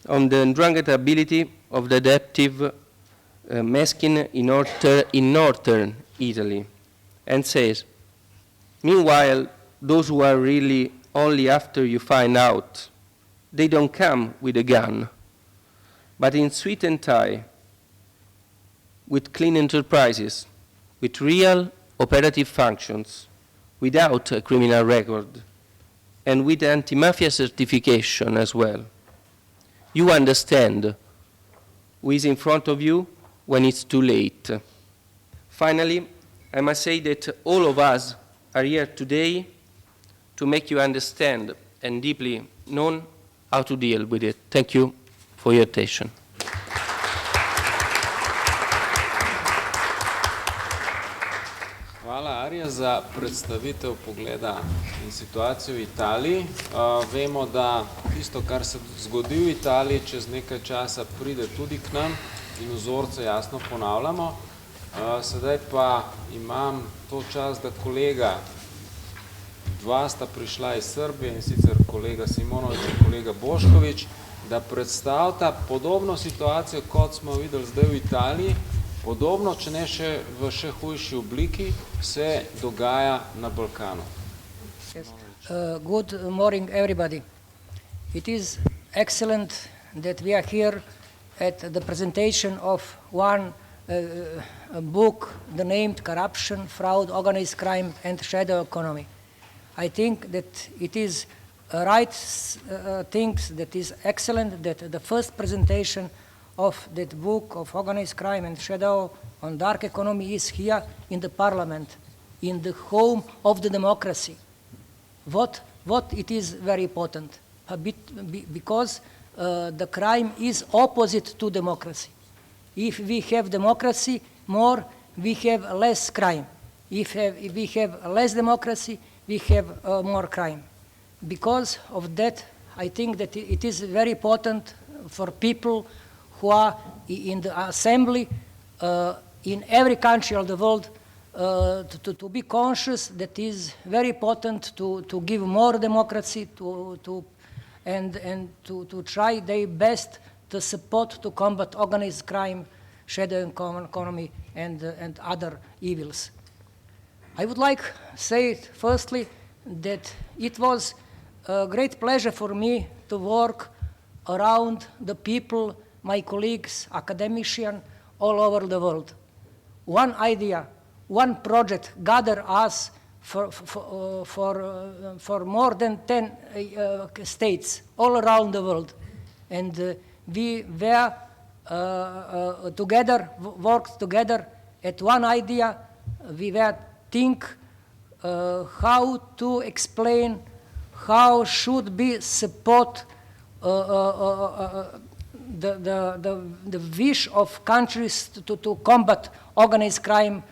on the 'Ndrangheta ability of the adaptive masking in northern Italy, and says, meanwhile, those who are really only after you find out, they don't come with a gun, but in suit and tie, with clean enterprises, with real operative functions, without a criminal record, and with anti-mafia certification as well. You understand who is in front of you when it's too late. Finally, I must say that all of us are here today to make you understand and deeply know how to deal with it. Thank you for your attention. Hvala, Arja, za predstavitev pogleda in situacijo v Italiji. Vemo, da tisto, kar se zgodi v Italiji, čez nekaj časa pride tudi k nam in vzorce jasno ponavljamo. Sedaj pa imam to čast, da kolega, dva sta prišla iz Srbije, in sicer kolega Simonovič in kolega Boškovič, da predstavita podobno situacijo, kot smo videli zdaj v Italiji, podobno, če ne še v še hujši obliki, se dogaja na Balkanu. Yes. Good morning, everybody. It is excellent that we are here at the presentation of one book, the named Corruption, Fraud, Organized Crime and Shadow Economy. I think that it is right things that is excellent that the first presentation of that book of Organized Crime and Shadow on Dark Economy is here in the Parliament, in the home of the democracy. What it is very important, because the crime is opposite to democracy. If we have democracy more, we have less crime. If we have less democracy, we have more crime. Because of that, I think that it is very important for people who are in the assembly in every country of the world to be conscious that it is very important to give more democracy and to try their best to support to combat organized crime, shadow economy, and other evils. I would like to say firstly that it was a great pleasure for me to work around the people, my colleagues, academicians all over the world. One idea, one project gathered us for more than 10 states all around the world. And we were together, worked together at one idea. We were think how to explain how should be support the wish of countries to combat organized crime,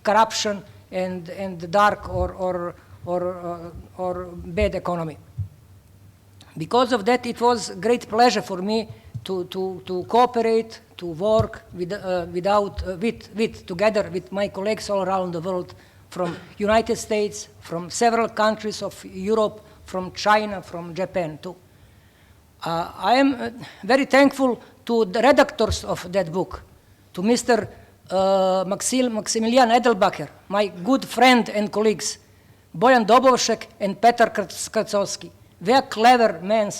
corruption, and the dark or bad economy. Because of that, it was a great pleasure for me to cooperate, to work together with my colleagues all around the world, from United States, from several countries of Europe, from China, from Japan too. I am very thankful to the redactors of that book, to Mr. Maximilian Edelbacher, my good friend and colleagues, Bojan Dobovšek and Petar Skrcovski. They are clever men,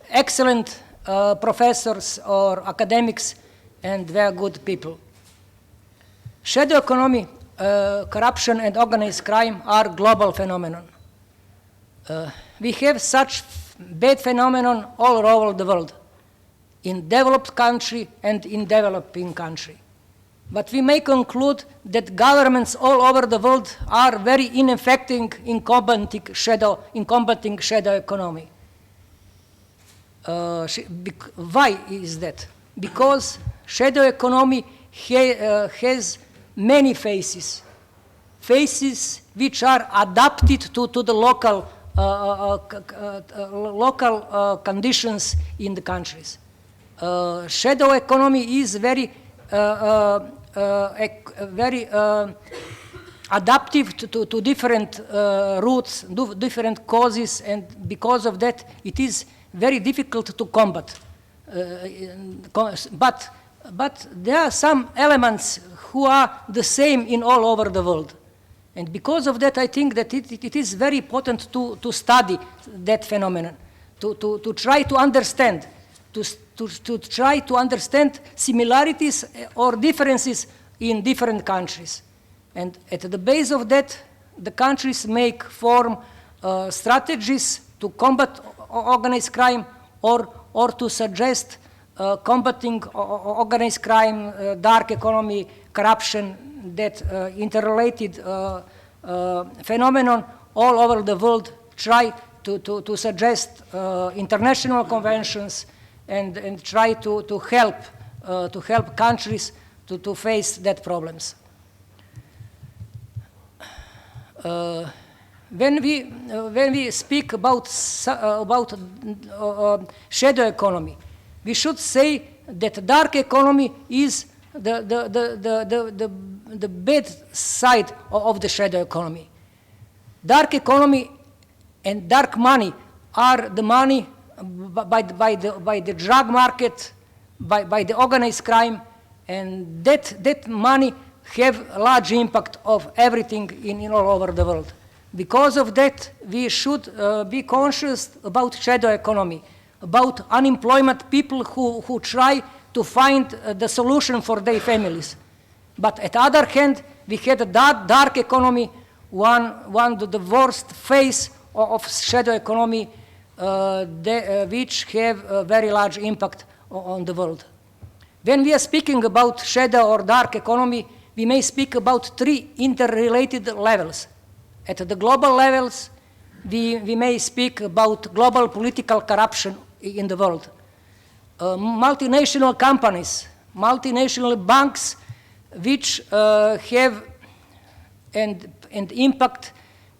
excellent professors or academics, and they are good people. Shadow economy, corruption and organized crime are global phenomenon. We have such bad phenomenon all over the world, in developed country and in developing country. But we may conclude that governments all over the world are very ineffective in combating shadow economy. Why is that? Because shadow economy has many faces which are adapted to the local conditions in the countries. Shadow economy is very very adaptive to different routes, different causes, and because of that, it is very difficult to combat. But there are some elements who are the same in all over the world. And because of that, I think that it is very important to study that phenomenon, to try to understand, to try to understand similarities or differences in different countries. And at the base of that, the countries form strategies to combat organized crime or to suggest combating organized crime, dark economy, corruption, that interrelated phenomenon all over the world, try to suggest international conventions and try to help countries to face that problems. When we speak about shadow economy, we should say that dark economy is the bad side of the shadow economy. Dark economy and dark money are the money by the drug market, by the organized crime, and that money have a large impact of everything in all over the world. Because of that, we should be conscious about shadow economy, about unemployment people who try to find the solution for their families. But at the other hand, we had a dark economy, one of the worst phase of shadow economy, which have a very large impact on the world. When we are speaking about shadow or dark economy, we may speak about three interrelated levels. At the global levels, we may speak about global political corruption in the world. Multinational companies, multinational banks, which have and impact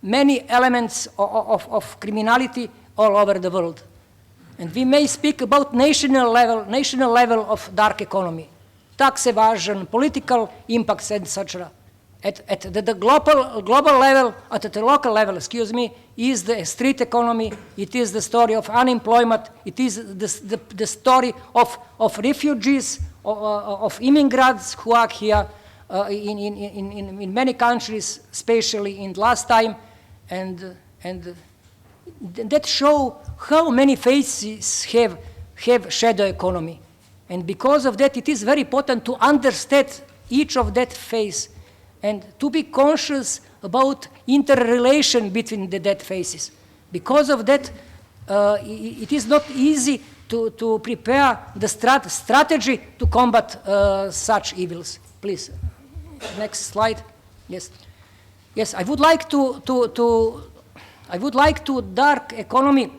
many elements of criminality all over the world. And we may speak about national level of dark economy, tax evasion, political impacts, etc. At the global level, at the local level, is the street economy. It is the story of unemployment. It is the story of refugees, of immigrants who are here in many countries, especially in last time, and that show how many faces have shadow economy. And because of that, it is very important to understand each of that phase and to be conscious about interrelation between the dead phases. Because of that, it is not easy to prepare the strategy to combat such evils. Please, next slide. Yes, yes. I would like to dark economy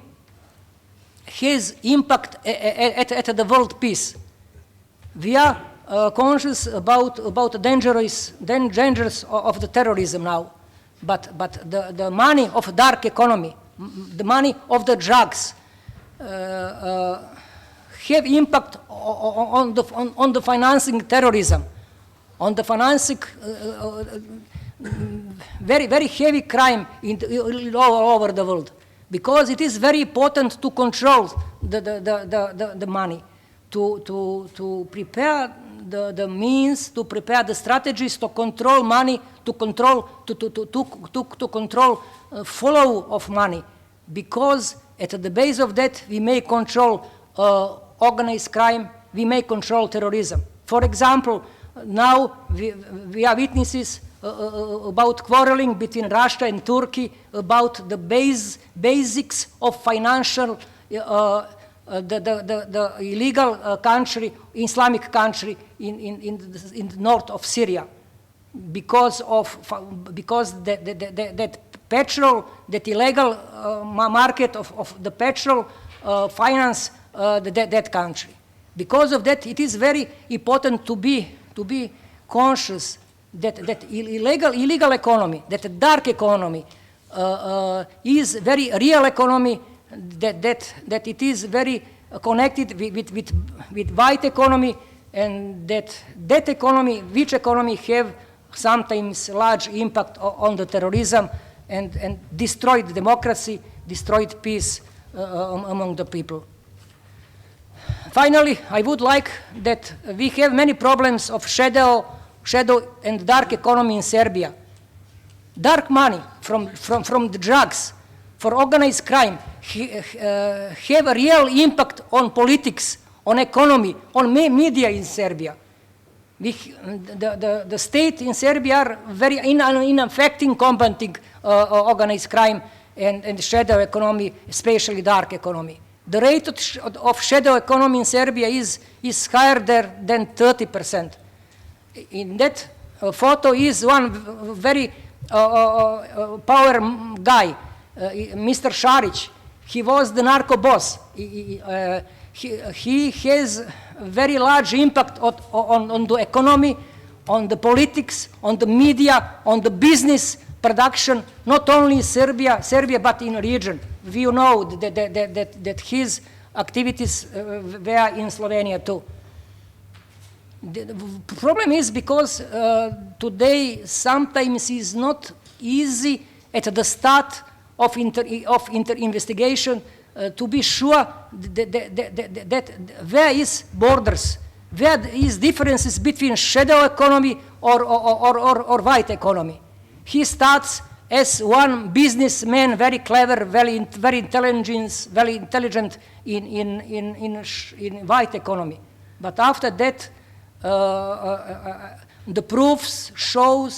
has impact at the world peace. We are conscious about the dangers of the terrorism now, but the money of dark economy, the money of the drugs, have impact on the financing terrorism, on the financing very heavy crime all over the world, because it is very important to control the money, to prepare the means, to prepare the strategies to control money, to control flow of money, because at the base of that we may control organized crime, we may control terrorism. For example, now we are witnesses about quarreling between Russia and Turkey about the basics of financial the illegal country, Islamic country in the north of Syria, because that petrol, that illegal market of the petrol finance that country. Because of that, it is very important to be conscious that illegal economy, that dark economy, is very real economy. That it is very connected with white economy, and that economy, which economy have sometimes large impact on the terrorism and destroyed democracy, destroyed peace among the people. Finally, I would like that we have many problems of shadow and dark economy in Serbia. Dark money from the drugs for organized crime have a real impact on politics, on economy, on media in Serbia. The state in Serbia are very ineffective combating organized crime and shadow economy, especially dark economy. The rate of shadow economy in Serbia is higher there than 30%. In that photo is one very power guy, Mr. Šarić. He was the narco boss. He has very large impact on the economy, on the politics, on the media, on the business production, not only in Serbia, but in the region. We know that his activities were in Slovenia too. The problem is because today sometimes is not easy at the start of investigation to be sure that where is borders, where is differences between shadow economy or white economy. He starts as one businessman, very clever, very intelligent in white economy. But after that, the proofs show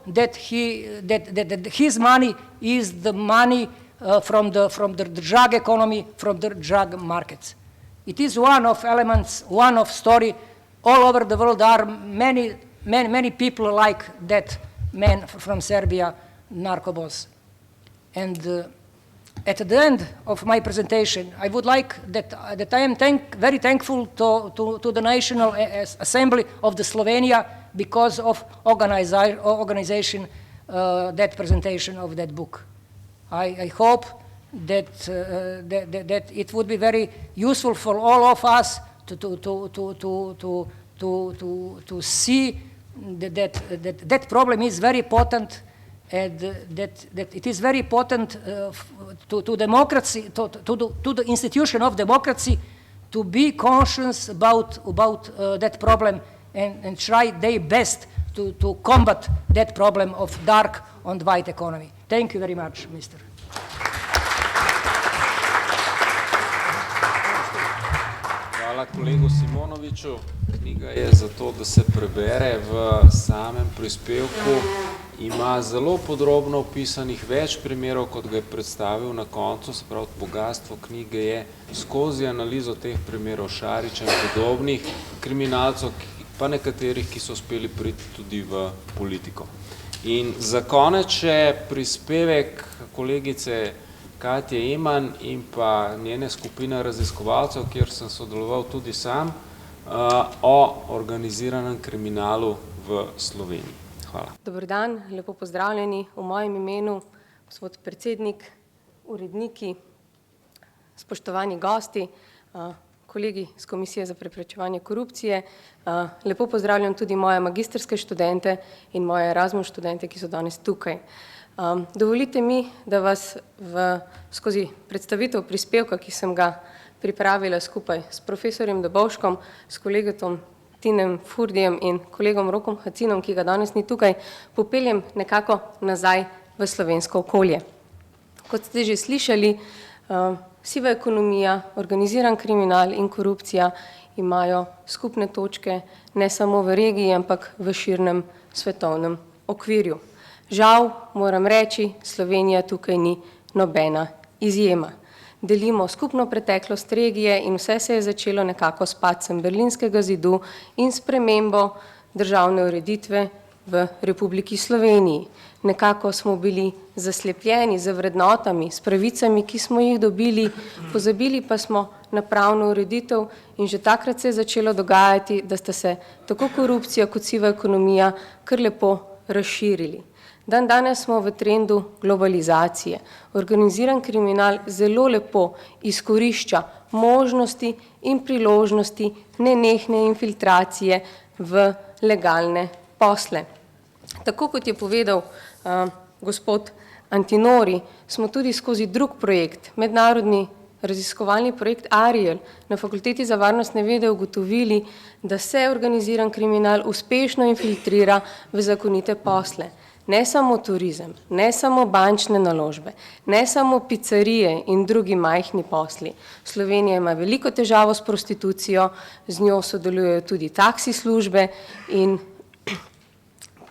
that his money is the money from the drug economy, from the drug markets. It is one of elements, one of story. All over the world are many people like that man from Serbia, narco boss. And at the end of my presentation, I would like that I am very thankful to the National Assembly of the Slovenia because of organization that presentation of that book. I hope that it would be very useful for all of us to see that problem is very important, and that it is very important to democracy, to the institution of democracy, to be conscious about that problem and try their best to combat that problem of dark and white economy. Thank you very much, Mr. Hvala kolegu Simonoviču. Knjiga je zato, da se prebere v samem prispevku. Ima zelo podrobno opisanih več primerov, kot ga je predstavil na koncu, se pravi, bogatstvo knjige je skozi analizo teh primerov Šarića in podobnih kriminalcev, pa nekaterih, ki so uspeli priti tudi v politiko. In za konec še prispevek kolegice Katje Iman in pa njene skupine raziskovalcev, kjer sem sodeloval tudi sam, o organiziranem kriminalu v Sloveniji. Hvala. Dober dan, lepo pozdravljeni. V mojem imenu, gospod predsednik, uredniki, spoštovani gosti, kolegi z Komisije za preprečevanje korupcije, lepo pozdravljam tudi moje magistrske študente in moje Erasmus študente, ki so danes tukaj. Dovolite mi, da vas skozi predstavitev prispevka, ki sem ga pripravila skupaj s profesorjem Dobovškom, s kolegom Tinem Furdijem in kolegom Rokom Hacinom, ki ga danes ni tukaj, popeljem nekako nazaj v slovensko okolje. Kot ste že slišali, siva ekonomija, organiziran kriminal in korupcija imajo skupne točke ne samo v regiji, ampak v širnem svetovnem okvirju. Žal, moram reči, Slovenija tukaj ni nobena izjema. Delimo skupno preteklost regije in vse se je začelo nekako s padcem Berlinskega zidu in spremembo državne ureditve v Republiki Sloveniji. Nekako smo bili zaslepljeni z vrednotami, s pravicami, ki smo jih dobili, pozabili pa smo na pravno ureditev in že takrat se je začelo dogajati, da sta se tako korupcija kot siva ekonomija kar lepo razširili. Danes smo v trendu globalizacije. Organiziran kriminal zelo lepo izkorišča možnosti in priložnosti nenehne infiltracije v legalne posle. Tako kot je povedal gospod Antinori, smo tudi skozi drug projekt, mednarodni raziskovalni projekt Ariel na Fakulteti za varnostne vede ugotovili, da se organiziran kriminal uspešno infiltrira v zakonite posle. Ne samo turizem, ne samo bančne naložbe, ne samo pizzerije in drugi majhni posli. Slovenija ima veliko težavo s prostitucijo, z njo sodelujejo tudi taksi službe in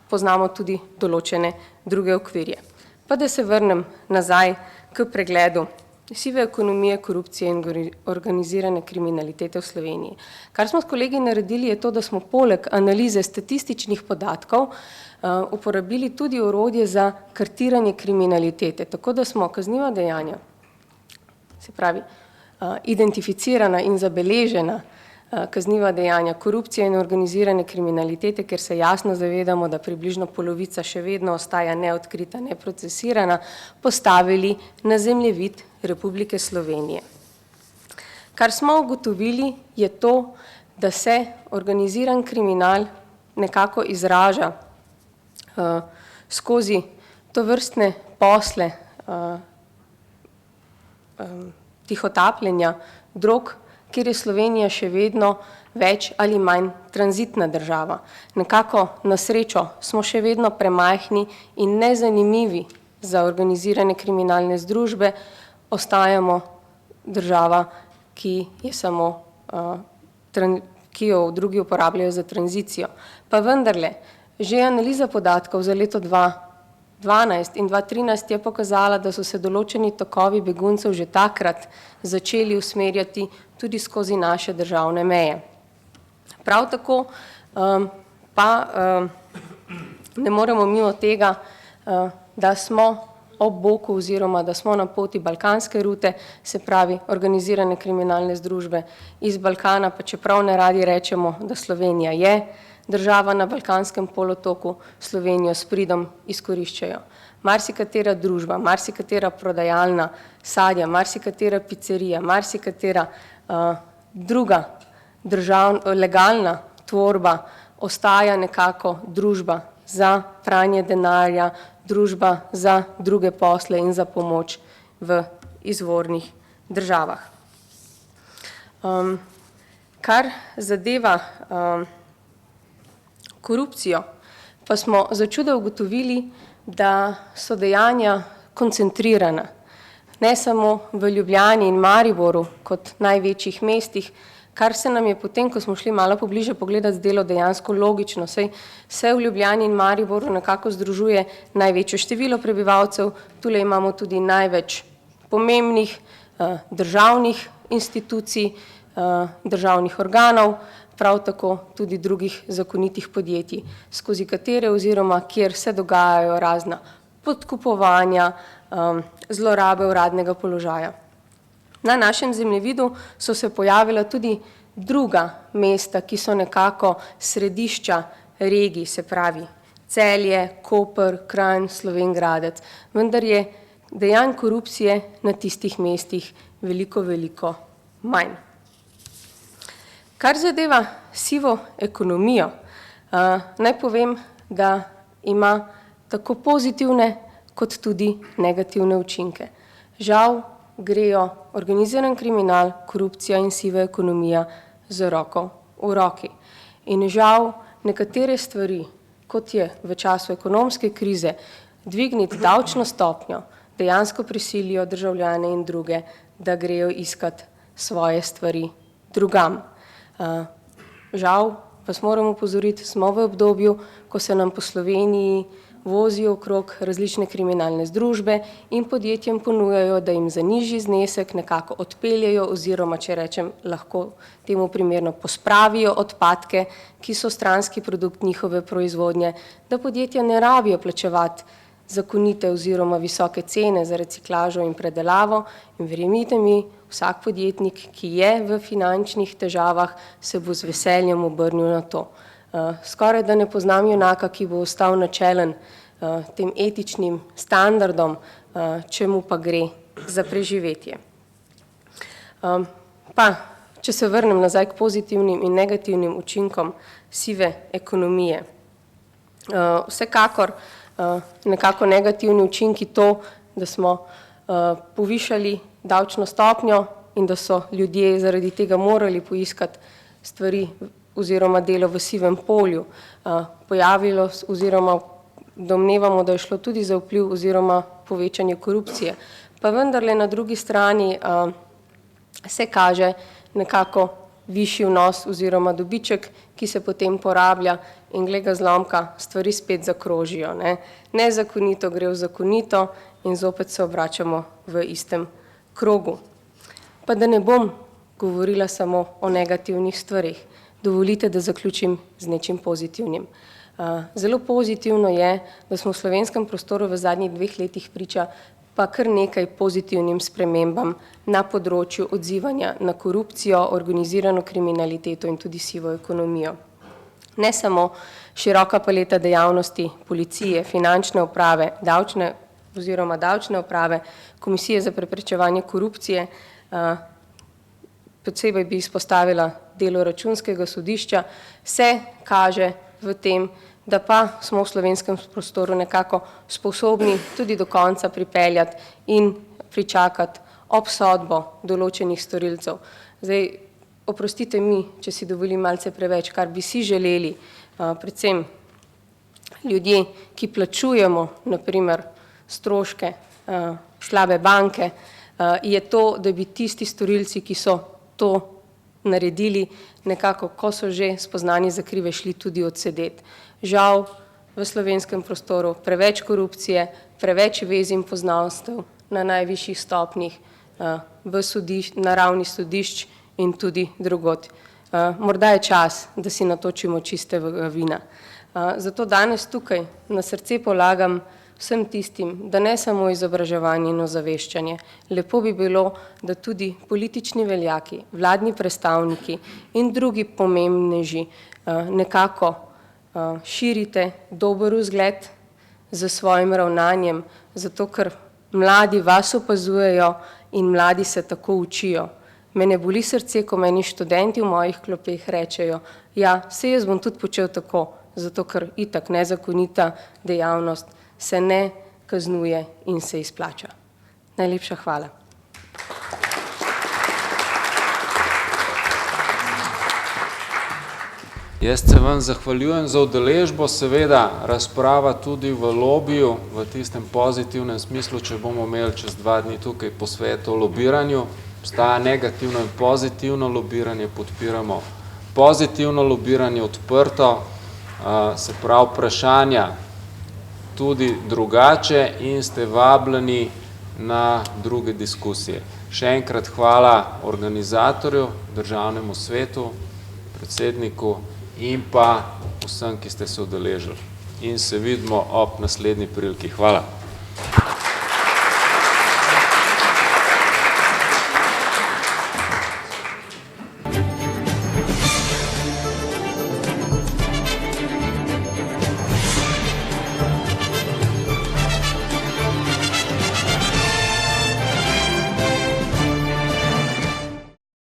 poznamo tudi določene druge okvirje. Pa da se vrnem nazaj k pregledu sive ekonomije, korupcije in organizirane kriminalitete v Sloveniji. Kar smo s kolegi naredili je to, da smo poleg analize statističnih podatkov uporabili tudi orodje za kartiranje kriminalitete, tako da smo kazniva dejanja, se pravi identificirana in zabeležena kazniva dejanja korupcije in organizirane kriminalitete, ker se jasno zavedamo, da približno polovica še vedno ostaja neodkrita, neprocesirana, postavili na zemljevid Republike Slovenije. Kar smo ugotovili je to, da se organiziran kriminal nekako izraža skozi tovrstne posle tihotapljenja drog, kjer je Slovenija še vedno več ali manj tranzitna država. Nekako na srečo smo še vedno premajhni in nezanimivi za organizirane kriminalne združbe, ostajamo država, ki je samo, ki jo drugi uporabljajo za tranzicijo. Pa vendarle, že analiza podatkov za leto 2012 in 2013 je pokazala, da so se določeni tokovi beguncev že takrat začeli usmerjati tudi skozi naše državne meje. Prav tako pa ne moremo mimo tega, da smo ob boku oziroma da smo na poti balkanske rute, se pravi organizirane kriminalne združbe iz Balkana, pa čeprav ne radi rečemo, da Slovenija je država na balkanskem polotoku, Slovenijo s pridom izkoriščajo. Marsikatera družba, marsikatera prodajalna sadja, marsikatera pizzerija, marsikatera druga legalna tvorba ostaja nekako družba za pranje denarja, družba za druge posle in za pomoč v izvornih državah. Kar zadeva korupcijo, pa smo začuda ugotovili, da so dejanja koncentrirana. Ne samo v Ljubljani in Mariboru kot največjih mestih, kar se nam je potem, ko smo šli malo pobliže pogledati, zdelo dejansko logično, saj se v Ljubljani in Mariboru nekako združuje največje število prebivalcev, tule imamo tudi največ pomembnih državnih institucij, državnih organov, prav tako tudi drugih zakonitih podjetij, skozi katere oziroma kjer se dogajajo razna podkupovanja, zlorabe uradnega položaja. Na našem zemljevidu so se pojavila tudi druga mesta, ki so nekako središča regij, se pravi Celje, Koper, Kranj, Slovenj Gradec, vendar je dejanj korupcije na tistih mestih veliko, veliko manj. Kar zadeva sivo ekonomijo, naj povem, da ima tako pozitivne kot tudi negativne učinke. Žal grejo organiziran kriminal, korupcija in siva ekonomija z roko v roki. In žal nekatere stvari, kot je v času ekonomske krize, dvigniti davčno stopnjo, dejansko prisilijo državljane in druge, da grejo iskat svoje stvari drugam. Žal vas moram opozoriti, smo v obdobju, ko se nam po Sloveniji vozijo okrog različne kriminalne združbe in podjetjem ponujajo, da jim za nižji znesek nekako odpeljejo oziroma, če rečem, lahko temu primerno pospravijo odpadke, ki so stranski produkt njihove proizvodnje, da podjetja ne rabijo plačevati zakonite oziroma visoke cene za reciklažo in predelavo in verjemite mi, vsak podjetnik, ki je v finančnih težavah, se bo z veseljem obrnil na to. Skoraj da ne poznam junaka, ki bo ostal načelen tem etičnim standardom, čemu pa gre za preživetje. Pa, če se vrnem nazaj k pozitivnim in negativnim učinkom sive ekonomije. Vsekakor nekako negativni učinki to, da smo povišali davčno stopnjo in da so ljudje zaradi tega morali poiskati stvari oziroma delo v sivem polju. Pojavilo oziroma domnevamo, da je šlo tudi za vpliv oziroma povečanje korupcije. Pa vendarle na drugi strani se kaže nekako višji vnos oziroma dobiček, ki se potem porablja in glej ga zlomka, stvari spet zakrožijo. Nezakonito gre v zakonito in zopet se obračamo v istem krogu. Pa da ne bom govorila samo o negativnih stvarih, dovolite, da zaključim z nečim pozitivnim. Zelo pozitivno je, da smo v slovenskem prostoru v zadnjih 2 letih priča pa kar nekaj pozitivnim spremembam na področju odzivanja na korupcijo, organizirano kriminaliteto in tudi sivo ekonomijo. Ne samo široka paleta dejavnosti policije, finančne uprave, davčne uprave, Komisije za preprečevanje korupcije, posebej bi izpostavila delo Računskega sodišča, se kaže v tem, da pa smo v slovenskem prostoru nekako sposobni tudi do konca pripeljati in pričakati obsodbo določenih storilcev. Zdaj, oprostite mi, če si dovolim malce preveč, kar bi si želeli, predvsem ljudje, ki plačujemo, naprimer, stroške slabe banke, je to, da bi tisti storilci, ki so to naredili, nekako, ko so že spoznani za krive, šli tudi odsedeti. Žal v slovenskem prostoru preveč korupcije, preveč vez in poznanstev na najvišjih stopnjih na ravni sodišč in tudi drugod. Morda je čas, da si natočimo čistega vina. Zato danes tukaj na srce polagam vsem tistim, da ne samo izobraževanje in ozaveščanje. Lepo bi bilo, da tudi politični veljaki, vladni predstavniki in drugi pomembneži nekako širite dober vzgled z svojim ravnanjem, zato ker mladi vas opazujejo in mladi se tako učijo. Mene boli srce, ko meni študenti v mojih klopeh rečejo, ja, saj jaz bom tudi počel tako, zato ker itak nezakonita dejavnost se ne kaznuje in se izplača. Najlepša hvala. Jaz se vam zahvaljujem za udeležbo, seveda razprava tudi v lobiju, v tistem pozitivnem smislu, če bomo imeli čez 2 dni tukaj posvet o lobiranju. Obstaja negativno in pozitivno lobiranje, podpiramo pozitivno lobiranje, odprto, se pravi vprašanja tudi drugače in ste vabljeni na druge diskusije. Še enkrat hvala organizatorju, Državnemu svetu, predsedniku in pa vsem, ki ste se udeležili. In se vidimo ob naslednji priliki. Hvala.